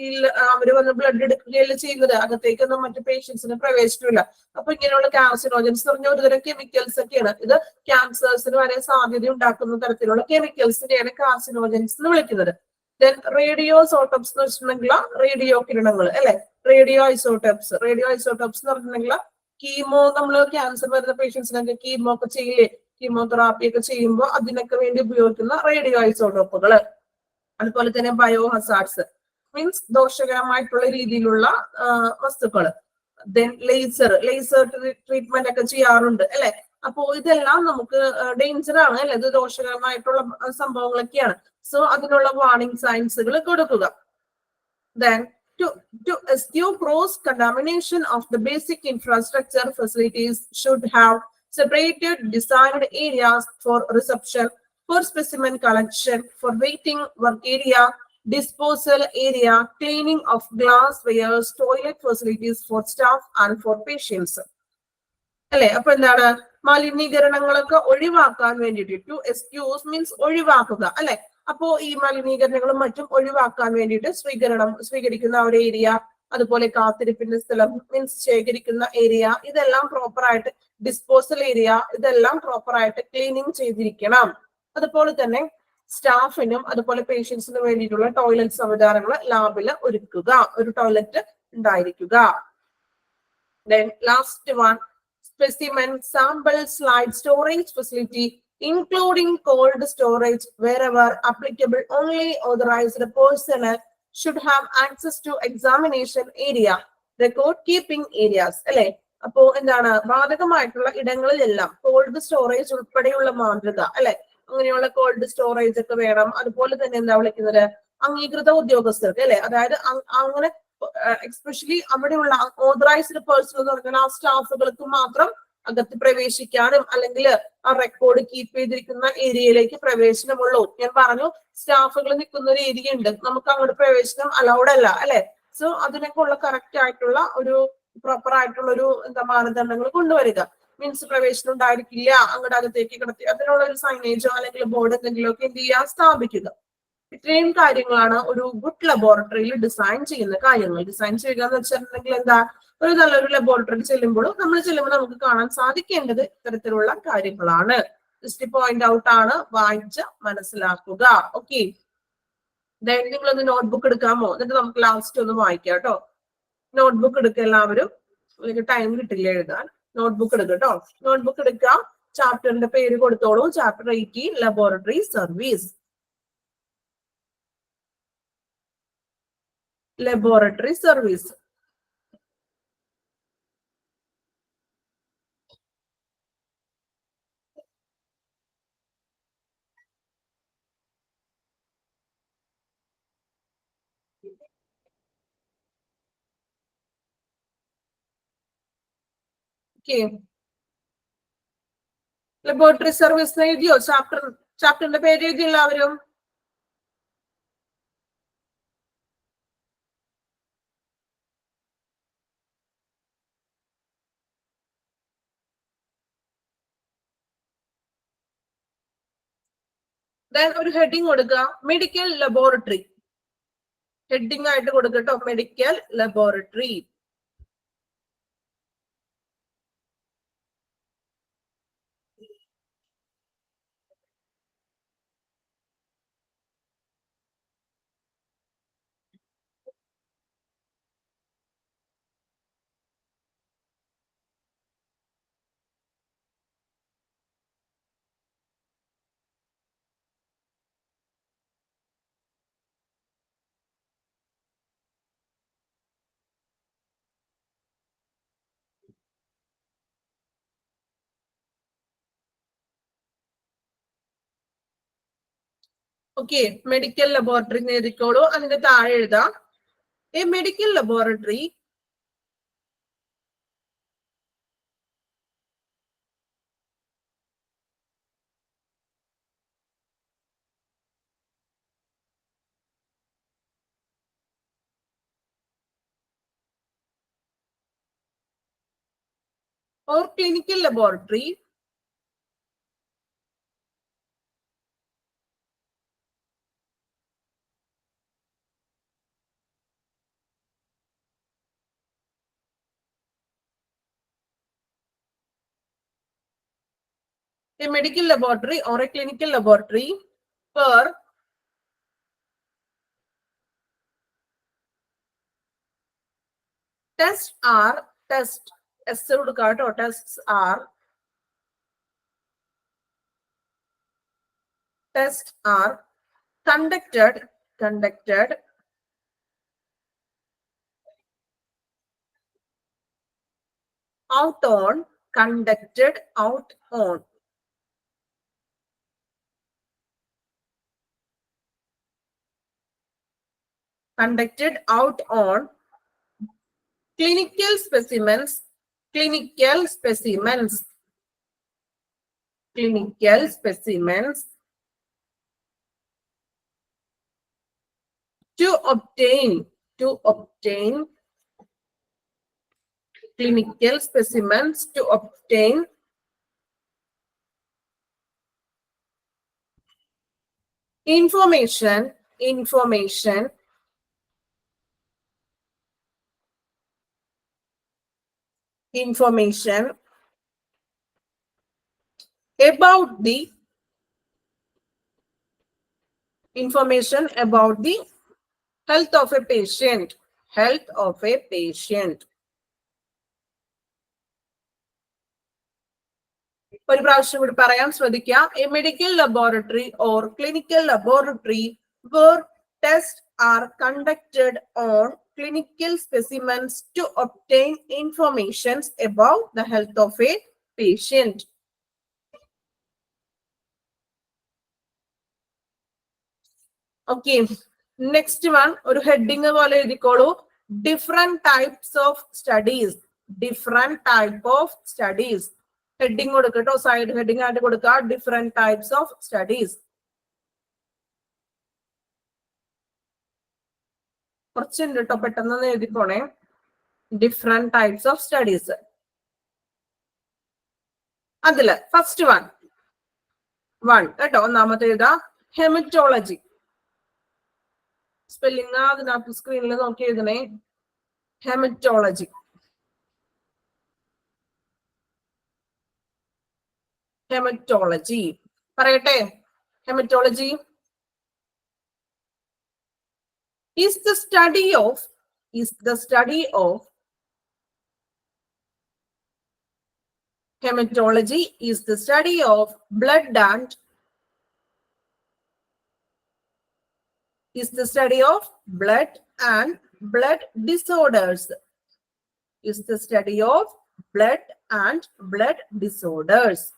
അവര് വന്ന് ബ്ലഡ് എടുക്കുകയല്ല ചെയ്യുന്നത്, അകത്തേക്കൊന്നും മറ്റു പേഷ്യൻസിന് പ്രവേശനമില്ല. അപ്പൊ ഇങ്ങനെയുള്ള കാർസിനോജൻസ് പറഞ്ഞ ഒരുതരം കെമിക്കൽസ് ഒക്കെയാണ്. ഇത് ക്യാൻസേഴ്സിന് വരെ സാധ്യത ഉണ്ടാക്കുന്ന തരത്തിലുള്ള കെമിക്കൽസിനെയാണ് കാർസിനോജൻസ് എന്ന് വിളിക്കുന്നത്. ദെൻ റേഡിയോസോട്ടോപ്സ് എന്ന് വെച്ചിട്ടുണ്ടെങ്കിൽ റേഡിയോ കിരണങ്ങൾ, അല്ലെ? റേഡിയോ ഐസോട്ടോപ്സ് എന്ന് പറഞ്ഞിട്ടുണ്ടെങ്കിൽ കീമോ, നമ്മള് ക്യാൻസർ വരുന്ന പേഷ്യൻസിനൊക്കെ കീമോ ഒക്കെ ചെയ്യില്ലേ, കീമോതെറാപ്പി ഒക്കെ ചെയ്യുമ്പോൾ അതിനൊക്കെ വേണ്ടി ഉപയോഗിക്കുന്ന റേഡിയോ ഐസോട്ടോപ്പുകള്. അതുപോലെ തന്നെ ബയോ ഹസാർഡ്സ് മീൻസ് ദോഷകരമായിട്ടുള്ള രീതിയിലുള്ള വസ്തുക്കള്. ദെൻ ലേസർ ട്രീറ്റ്മെന്റ് ഒക്കെ ചെയ്യാറുണ്ട്, അല്ലെ? അപ്പോ ഇതെല്ലാം നമുക്ക് ഡേഞ്ചർ ആണ്, അല്ലെ? ഇത് ദോഷകരമായിട്ടുള്ള സംഭവങ്ങളൊക്കെയാണ്. സോ അതിനുള്ള വാർണിംഗ് സയൻസുകൾ കൊടുക്കുക. Then to eschew cross contamination of the basic infrastructure, facilities should have separated designed areas for reception, for specimen collection, for waiting work area, disposal area, cleaning of glasswares, toilet facilities for staff and for patients. അല്ലെ? അപ്പൊ എന്താണ്, മലിനീകരണങ്ങളൊക്കെ ഒഴിവാക്കാൻ വേണ്ടിയിട്ട്, ടു എക്സ്ക്യൂസ് മീൻസ് ഒഴിവാക്കുക, അല്ലെ? അപ്പോ ഈ മലിനീകരണങ്ങളും മറ്റും ഒഴിവാക്കാൻ വേണ്ടിയിട്ട് സ്വീകരിക്കുന്ന ഒരു ഏരിയ, അതുപോലെ കാത്തിരിപ്പിന്റെ സ്ഥലം മീൻസ് ശേഖരിക്കുന്ന ഏരിയ, ഇതെല്ലാം പ്രോപ്പർ ആയിട്ട്, ഡിസ്പോസൽ ഏരിയ ഇതെല്ലാം പ്രോപ്പർ ആയിട്ട് ക്ലീനിങ് ചെയ്തിരിക്കണം. അതുപോലെ തന്നെ സ്റ്റാഫിനും അതുപോലെ പേഷ്യൻസിനും വേണ്ടിയിട്ടുള്ള ടോയ്ലറ്റ് സംവിധാനങ്ങൾ ലാബിൽ ഒരുക്കുക, ഒരു ടോയ്ലറ്റ് ഉണ്ടായിരിക്കുക. Then last one, specimen sample slide storage facility, including cold storage wherever applicable. Only authorized personnel should have access to examination area, record keeping areas. അല്ലെ? അപ്പോ എന്താണ്, ബാധകമായിട്ടുള്ള ഇടങ്ങളിലെല്ലാം കോൾഡ് സ്റ്റോറേജ് ഉൾപ്പെടെയുള്ള മാതൃക, അല്ലെ? അങ്ങനെയുള്ള കോൾഡ് സ്റ്റോറേജ് ഒക്കെ വേണം. അതുപോലെ തന്നെ എന്താ വിളിക്കുന്നത്, അംഗീകൃത ഉദ്യോഗസ്ഥർക്ക്, അല്ലെ? അതായത് അങ്ങനെ എസ്പെഷ്യലി അവിടെയുള്ള ഓതറൈസ്ഡ് പേഴ്സൺ എന്ന് പറഞ്ഞാൽ ആ സ്റ്റാഫുകൾക്ക് മാത്രം അകത്ത് പ്രവേശിക്കാനും അല്ലെങ്കിൽ ആ റെക്കോർഡ് കീപ്പ് ചെയ്തിരിക്കുന്ന ഏരിയയിലേക്ക് പ്രവേശനമുള്ളൂ. ഞാൻ പറഞ്ഞു സ്റ്റാഫുകൾ നിൽക്കുന്ന ഒരു ഏരിയ ഉണ്ട്, നമുക്ക് അങ്ങോട്ട് പ്രവേശനം അലൗഡ് അല്ല അല്ലെ. സോ അതിനൊക്കെ ഉള്ള കറക്റ്റ് ആയിട്ടുള്ള ഒരു പ്രോപ്പർ ആയിട്ടുള്ള ഒരു മാനദണ്ഡങ്ങൾ കൊണ്ടുവരിക. മീൻസ് പ്രവേശനം ഉണ്ടായിരിക്കില്ല, അങ്ങോട്ട് അകത്തേക്ക് കിടത്തി അതിനുള്ള ഒരു സൈനേജോ അല്ലെങ്കിൽ ബോർഡ് എന്തെങ്കിലും ഒക്കെ എന്ത് ചെയ്യുക, സ്ഥാപിക്കുക. ഇത്രയും കാര്യങ്ങളാണ് ഒരു ഗുഡ് ലബോറട്ടറിയിൽ ഡിസൈൻ ചെയ്യുന്ന കാര്യങ്ങൾ. ഡിസൈൻ ചെയ്യുക എന്ന് വെച്ചിട്ടുണ്ടെങ്കിൽ എന്താ, ഒരു നല്ലൊരു ലബോറട്ടറി ചെല്ലുമ്പോൾ നമുക്ക് കാണാൻ സാധിക്കേണ്ടത് ഇത്തരത്തിലുള്ള കാര്യങ്ങളാണ്. ജസ്റ്റ് പോയിന്റ് ഔട്ട് ആണ്, വായിച്ച് മനസ്സിലാക്കുക. ഓക്കെ, നിങ്ങളൊന്ന് നോട്ട്ബുക്ക് എടുക്കാമോ? എന്നിട്ട് നമുക്ക് ലാസ്റ്റ് ഒന്ന് വായിക്കാം കേട്ടോ. നോട്ട്ബുക്ക് എടുക്കുക എല്ലാവരും, ടൈം കിട്ടില്ല എഴുതാൻ. നോട്ട്ബുക്ക് എടുക്കുക കേട്ടോ. നോട്ട്ബുക്ക് എടുക്കാം. ചാപ്റ്ററിന്റെ പേര് കൊടുത്തോളൂ. Chapter 18 laboratory service. Laboratory service. Laboratory service എഴുതിയോ? ചാപ്റ്ററിന്റെ പേര് എഴുതി എല്ലാവരും? ഒരു ഹെഡിങ് കൊടുക്കുക, മെഡിക്കൽ ലബോറട്ടറി. ഹെഡിങ് ആയിട്ട് കൊടുക്കട്ടോ, medical laboratory. Okay, medical laboratory എഴുതിക്കോളൂ. അതിന്റെ താഴെ എഴുതാം, a medical laboratory or clinical laboratory a medical laboratory or a clinical laboratory where tests are conducted out on conducted out on clinical specimens to obtain clinical specimens to obtain information about the health of a patient. ഒരു പ്രാവശ്യം കൂടി പറയാൻ ശ്രദ്ധിക്കുക. A medical laboratory or clinical laboratory where tests are conducted on clinical specimens to obtain information about the health of a patient. Okay, next one ഒരു ഹെഡിങ് പോലെ എഴുതിക്കോളൂ, different types of studies. Different type of studies. Heading കൊടുക്കട്ടോ, side heading ആയിട്ട് കൊടുക്കുക, different types of studies. കുറച്ചുണ്ട് കേട്ടോ, പെട്ടെന്ന് എഴുതിക്കോണേ. Different types of studies. അതില് ഫസ്റ്റ് വൺ കേട്ടോ, ഒന്നാമത്തെ എഴുതാ ഹെമറ്റോളജി. സ്പെല്ലിംഗ് അതിനകത്ത് സ്ക്രീനിൽ നോക്കി എഴുതണേ. ഹെമറ്റോളജി. ഹെമറ്റോളജി പറയട്ടെ. Haematology is the study of hematology is the study of blood and blood disorders. Is the study of blood and blood disorders.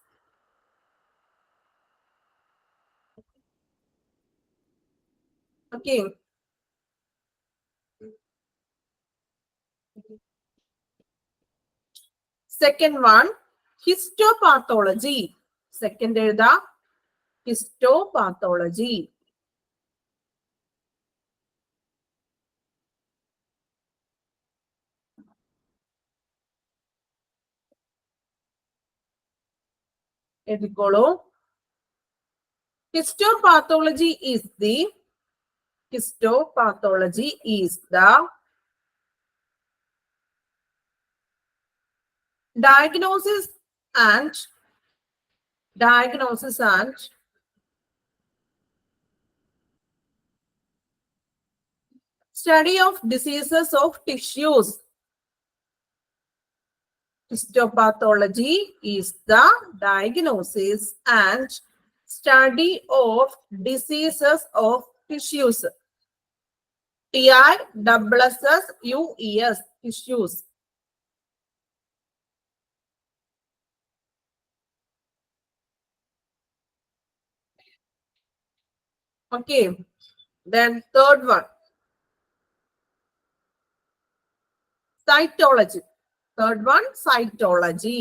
Okay. Second one, histopathology. Second എഴുതാ histopathology. എഴുതിക്കോളൂ. Histopathology is the diagnosis and study of diseases of tissues. Histopathology is the diagnosis and study of diseases of tissues. TISSUES, tissues. Okay, then third one, cytology. Third one, cytology.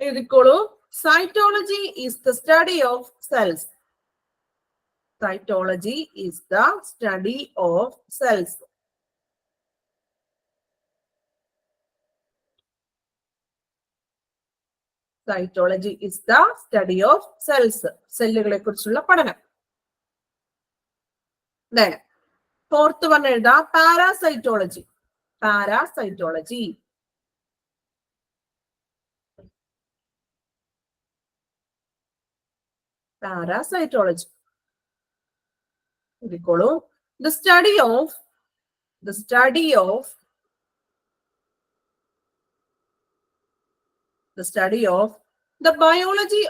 എഴുതിക്കോളൂ. Cytology is the study of cells. Cytology is the study of cells. Cytology is the study of cells. സെല്ലുകളെ കുറിച്ചുള്ള പഠനം. Then fourth one എഴുതാ parasitology. Parasitology. Parasitology. എഴുതിക്കോളൂ. The study of the biology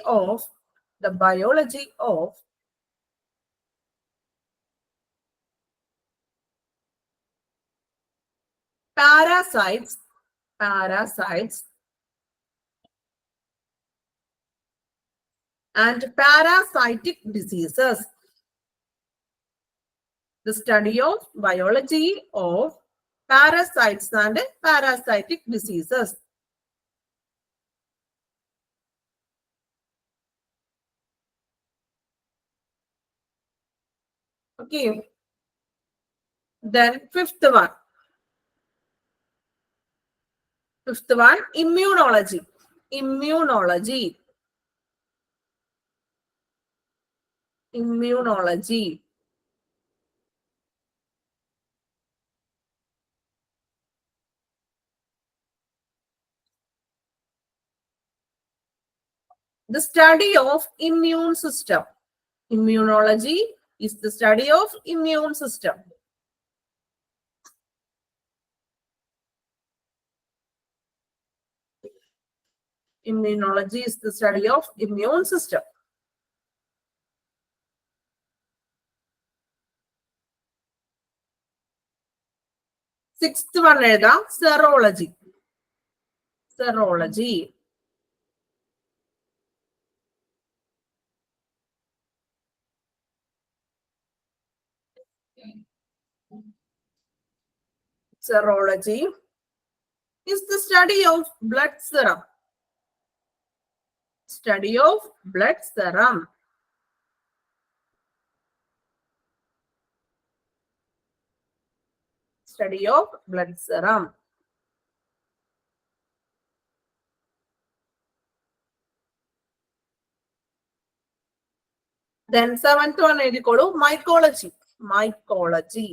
of parasites and parasitic diseases. The study of biology of parasites and parasitic diseases. Okay. Then fifth one, immunology. The study of immune system. Immunology is the study of immune system. Immunology is the study of immune system. Sixth one എഴുതാ serology. Serology. Serology is the study of blood serum. Study of blood serum. Study of blood serum. Then seventh one എഴുതിക്കോളൂ mycology. Mycology.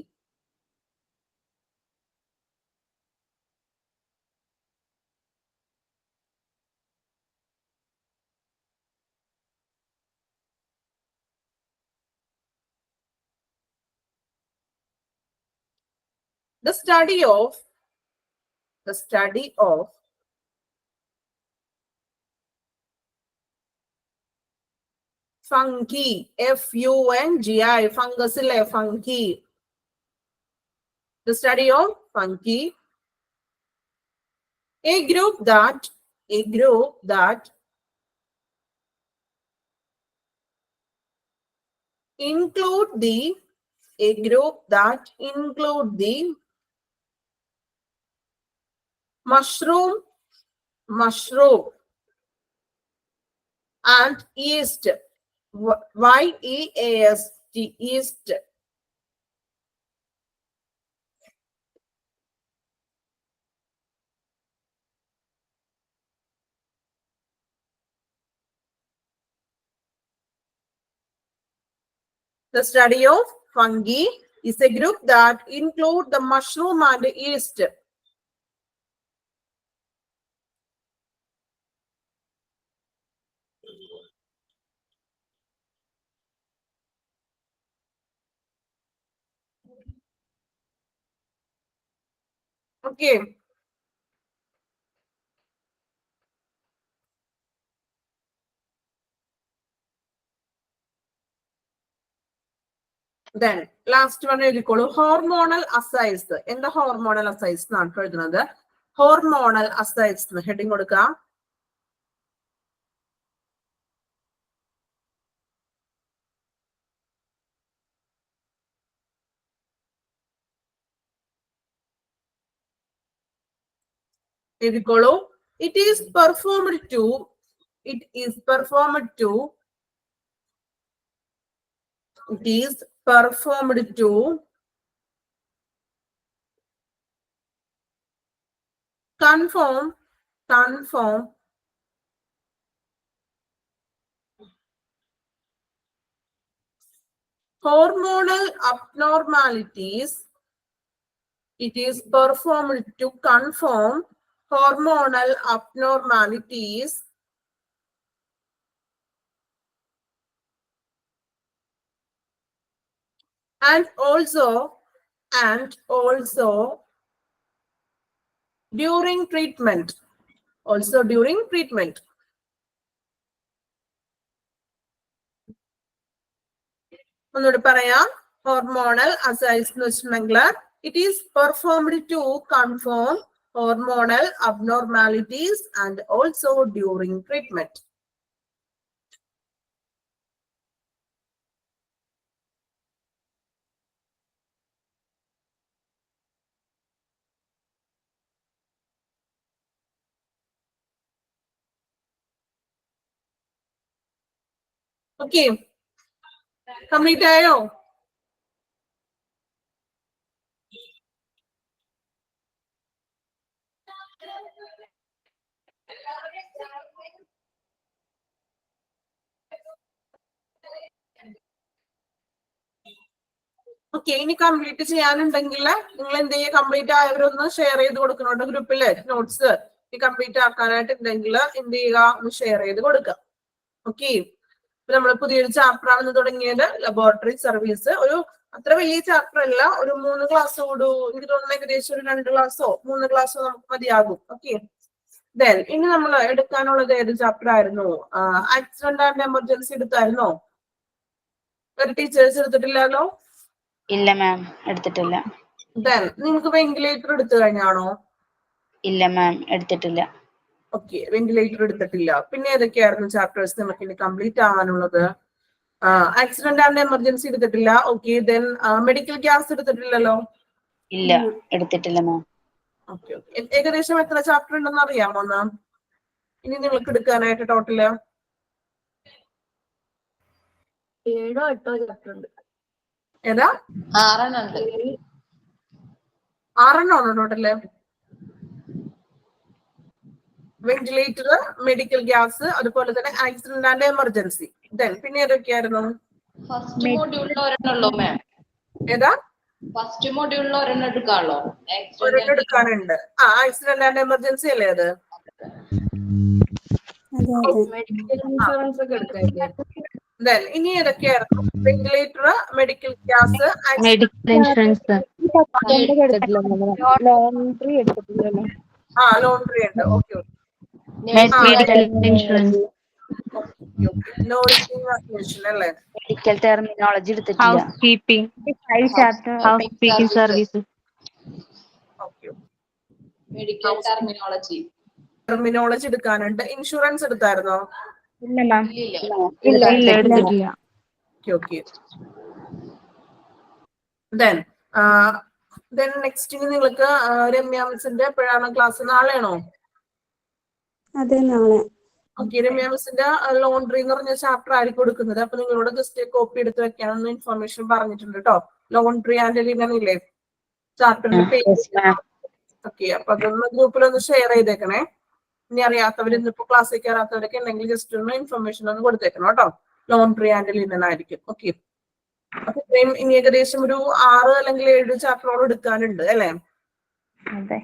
The study of fungi. F-U-N-G-I. Fungus ഇല്ലേ fungi. The study of fungi. A group that include the mushroom and yeast. Y-E-A-S-T, yeast. The study of fungi is a group that include the mushroom and yeast. Okay. Then last one എഴുതിക്കോളൂ hormonal assays. എന്താ hormonal assays എന്നാണ് എഴുതുന്നത്. hormonal assays ഹെഡിങ് കൊടുക്കാം. എഴുതിക്കോളൂ. It is performed to confirm hormonal abnormalities. It is performed to confirm hormonal abnormalities and also during treatment. ഒന്നുകൂടി പറയാം. hormonal assays എന്ന് വെച്ചിട്ടുണ്ടെങ്കിൽ it is performed to confirm hormonal abnormalities and also during treatment. Okay. Complete ആയോ? ഓക്കെ, ഇനി കംപ്ലീറ്റ് ചെയ്യാനുണ്ടെങ്കിൽ നിങ്ങൾ എന്ത് ചെയ്യുക, കംപ്ലീറ്റ് ആയവരൊന്ന് ഷെയർ ചെയ്ത് കൊടുക്കുന്നുണ്ട് ഗ്രൂപ്പില്. നോട്ട്സ് കംപ്ലീറ്റ് ആക്കാനായിട്ട് ഉണ്ടെങ്കിൽ എന്ത് ചെയ്യുക, ഒന്ന് ഷെയർ ചെയ്ത് കൊടുക്കുക. ഓക്കെ, ഇപ്പൊ നമ്മൾ പുതിയൊരു ചാപ്റ്റർ ആണ് തുടങ്ങിയത്, ലബോറട്ടറി സർവീസ്. ഒരു അത്ര വലിയ ചാപ്റ്റർ അല്ല, ഒരു 3 ക്ലാസ് കൂടി, എനിക്ക് തോന്നുന്നു ഏകദേശം ഒരു 2 ക്ലാസ്സോ 3 ക്ലാസ്സോ നമുക്ക് മതിയാകും. ഓക്കെ, ദെൻ ഇനി നമ്മൾ എടുക്കാനുള്ളത് ഏത് ചാപ്റ്റർ ആയിരുന്നു? ആക്സിഡന്റ് ആൻഡ് എമർജൻസി എടുത്തായിരുന്നോ? ഒരു ടീച്ചേഴ്സ് എടുത്തിട്ടില്ലല്ലോ? ഇല്ല മാം, എടുത്തിട്ടില്ല. ദെൻ നിങ്ങൾക്ക് വെന്റിലേറ്റർ എടുത്തു കഴിഞ്ഞാണോ? ഇല്ല മാം, എടുത്തിട്ടില്ല. ഓക്കെ, വെന്റിലേറ്റർ എടുത്തിട്ടില്ല. പിന്നെ ഏതൊക്കെയായിരുന്നു ചാപ്റ്റേഴ്സ് നമുക്ക് ഇനി കംപ്ലീറ്റ് ആവാനുള്ളത്? ആക്സിഡന്റ് ആൻഡ് എമർജൻസി എടുത്തിട്ടില്ല. ഓക്കെ, ദെൻ മെഡിക്കൽ ഗ്യാസ് എടുത്തിട്ടില്ലല്ലോ? ഇല്ല എടുത്തിട്ടില്ല മാം. Okay okay. ഏകദേശം എത്ര ചാപ്റ്റർ ഉണ്ടെന്ന് അറിയാമോ എന്നാ ഇനി നിങ്ങൾക്ക് എടുക്കാനായിട്ട് ടോട്ടല്? 7 or 8 ചാപ്റ്റർ ഉണ്ട്. ഏതാ? 6 ഉണ്ട്. 6 ആണോ ടോട്ടല്? വെന്റിലേറ്റർ, മെഡിക്കൽ ഗ്യാസ്, അതുപോലെ തന്നെ ആക്സിഡന്റ് ആൻഡ് എമർജൻസി. ദെൻ പിന്നെ ഏതൊക്കെയായിരുന്നു? ഫസ്റ്റ് മൊഡ്യൂളിൽ ഒരെണ്ണുള്ളൂ മാം. ഏതാ? ഫസ്റ്റ് മൊഡ്യൂളിൽ ഒരെണ്ണം എടുക്കാണല്ലോ. ഒരെണ്ണം എടുക്കാനുണ്ട്. ആക്സിഡന്റ് ആൻഡ് എമർജൻസി അല്ലേ അത്? മെഡിക്കൽ ഇൻഷുറൻസ് ഒക്കെ എടുക്കാനില്ലേ? ദെൻ ഇനി ഏതൊക്കെയായിരുന്നു? Ventilator, medical gas, medical insurance laundry എടുത്തിട്ടില്ലല്ലോ. ലോണ്ടറി ഉണ്ട്. Okay okay. Medical insurance nursing association അല്ലേ? മെഡിക്കൽ ടെർമിനോളജി എടുത്തിട്ടില്ല. Housekeeping service okay. Medical terminology എടുക്കാനുണ്ട്. ഇൻഷുറൻസ് എടുത്തായിരുന്നോ? ഇല്ല മാം. ഇല്ല ഇല്ല എടുത്തിട്ടില്ല. ഓക്കെ. ദെൻ നെക്സ്റ്റ് നിങ്ങൾക്ക് രമ്യ മിസ്സിന്റെ എപ്പോഴാണ് ക്ലാസ്? നാളെയാണോ? അതെ, നാളെ. ഓക്കെ. രമ്യ മിസ്സിന്റെ ലോണ്ടറി എന്ന് പറഞ്ഞ ചാപ്റ്റർ ആയിരിക്കും കൊടുക്കുന്നത്. അപ്പൊ നിങ്ങളോട് ജസ്റ്റ് കോപ്പി എടുത്ത് വെക്കാനെന്ന് ഇൻഫർമേഷൻ പറഞ്ഞിട്ടുണ്ട് കേട്ടോ. ലോണ്ടറി ആൻഡ് ലിനൻ ഇല്ലേ ചാപ്റ്ററിന്റെ പേര്? ഓക്കെ. അപ്പൊ അതൊന്ന് ഗ്രൂപ്പിലൊന്ന് ഷെയർ ചെയ്തേക്കണേ. ഇനി അറിയാത്തവർ ഇന്നിപ്പോ ക്ലാസ്സിൽ കയറാത്തവരൊക്കെ ഉണ്ടെങ്കിൽ ജസ്റ്റ് ഒന്ന് ഇൻഫർമേഷൻ ഒന്ന് കൊടുത്തേക്കണം കേട്ടോ. ലോണ്ടറി ആൻഡ് ലിനൻ ആയിരിക്കും. ഓക്കെ. അപ്പൊ ഇത്രയും ഇനി ഏകദേശം ഒരു 6 അല്ലെങ്കിൽ 7 ചാപ്റ്ററോളം എടുക്കാനുണ്ട് അല്ലേ? അതെ.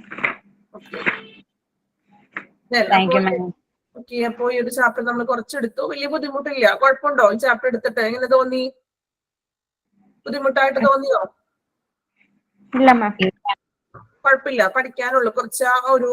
Thank you ma'am. ഓക്കെ. അപ്പൊ ഈ ഒരു ചാപ്റ്റർ നമ്മൾ കുറച്ചെടുത്തു. വലിയ ബുദ്ധിമുട്ടില്ല. കുഴപ്പമുണ്ടോ ഈ ചാപ്റ്റർ എടുത്തിട്ട്? എങ്ങനെ തോന്നി? ബുദ്ധിമുട്ടായിട്ട് തോന്നിയോ? ഇല്ല മാം. കുഴപ്പമില്ല. പഠിക്കാനുള്ളൂ. കുറച്ച് ആ ഒരു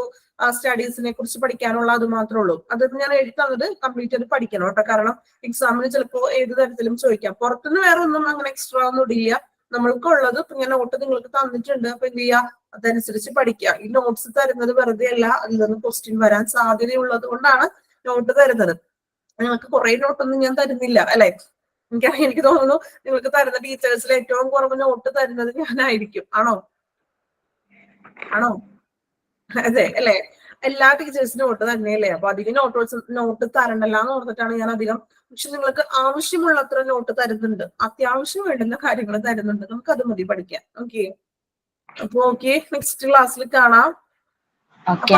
സ്റ്റഡീസിനെ കുറിച്ച് പഠിക്കാനുള്ള അത് മാത്രമേ ഉള്ളൂ. അത് ഞാൻ എഴുതി തന്നത് കംപ്ലീറ്റ് ചെയ്ത് പഠിക്കണം കേട്ടോ. കാരണം എക്സാമിന് ചിലപ്പോ ഏത് തരത്തിലും ചോദിക്കാം. പുറത്തുനിന്ന് വേറെ ഒന്നും അങ്ങനെ എക്സ്ട്രാ ഒന്നും ഇടില്ല. നമ്മൾക്കുള്ളത് ഇപ്പൊ ഞാൻ നോട്ട് നിങ്ങൾക്ക് തന്നിട്ടുണ്ട്. അപ്പൊ എന്ത് ചെയ്യുക? അതനുസരിച്ച് പഠിക്കുക. ഈ നോട്ട്സ് തരുന്നത് വെറുതെ അല്ല, അതിൽ നിന്ന് ക്വസ്റ്റ്യൻ വരാൻ സാധ്യതയുള്ളത് കൊണ്ടാണ് നോട്ട് തരുന്നത്. നിങ്ങൾക്ക് കുറെ നോട്ടൊന്നും ഞാൻ തരുന്നില്ല അല്ലെ? എനിക്ക് തോന്നുന്നു നിങ്ങൾക്ക് തരുന്ന ടീച്ചേഴ്സിൽ ഏറ്റവും കുറവ് നോട്ട് തരുന്നത് ഞാനായിരിക്കും. ആണോ? അതെ അല്ലെ? എല്ലാ ടീച്ചേഴ്സിനും നോട്ട് തന്നെയല്ലേ? അപ്പൊ അധികം നോട്ട് തരണ്ടല്ല എന്ന് ഓർത്തിട്ടാണ് ഞാൻ അധികം. പക്ഷെ നിങ്ങൾക്ക് ആവശ്യമുള്ളത്ര നോട്ട് തരുന്നുണ്ട്. അത്യാവശ്യം വേണ്ടുന്ന കാര്യങ്ങൾ തരുന്നുണ്ട്. നമുക്ക് അത് മതി പഠിക്കാൻ. ഓക്കെ. അപ്പൊ ഓക്കെ, നെക്സ്റ്റ് ക്ലാസ്സിൽ കാണാം. ഓക്കെ.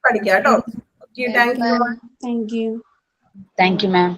പഠിക്കാം കേട്ടോ. Okay. Thank you. Thank you. Thank you ma'am.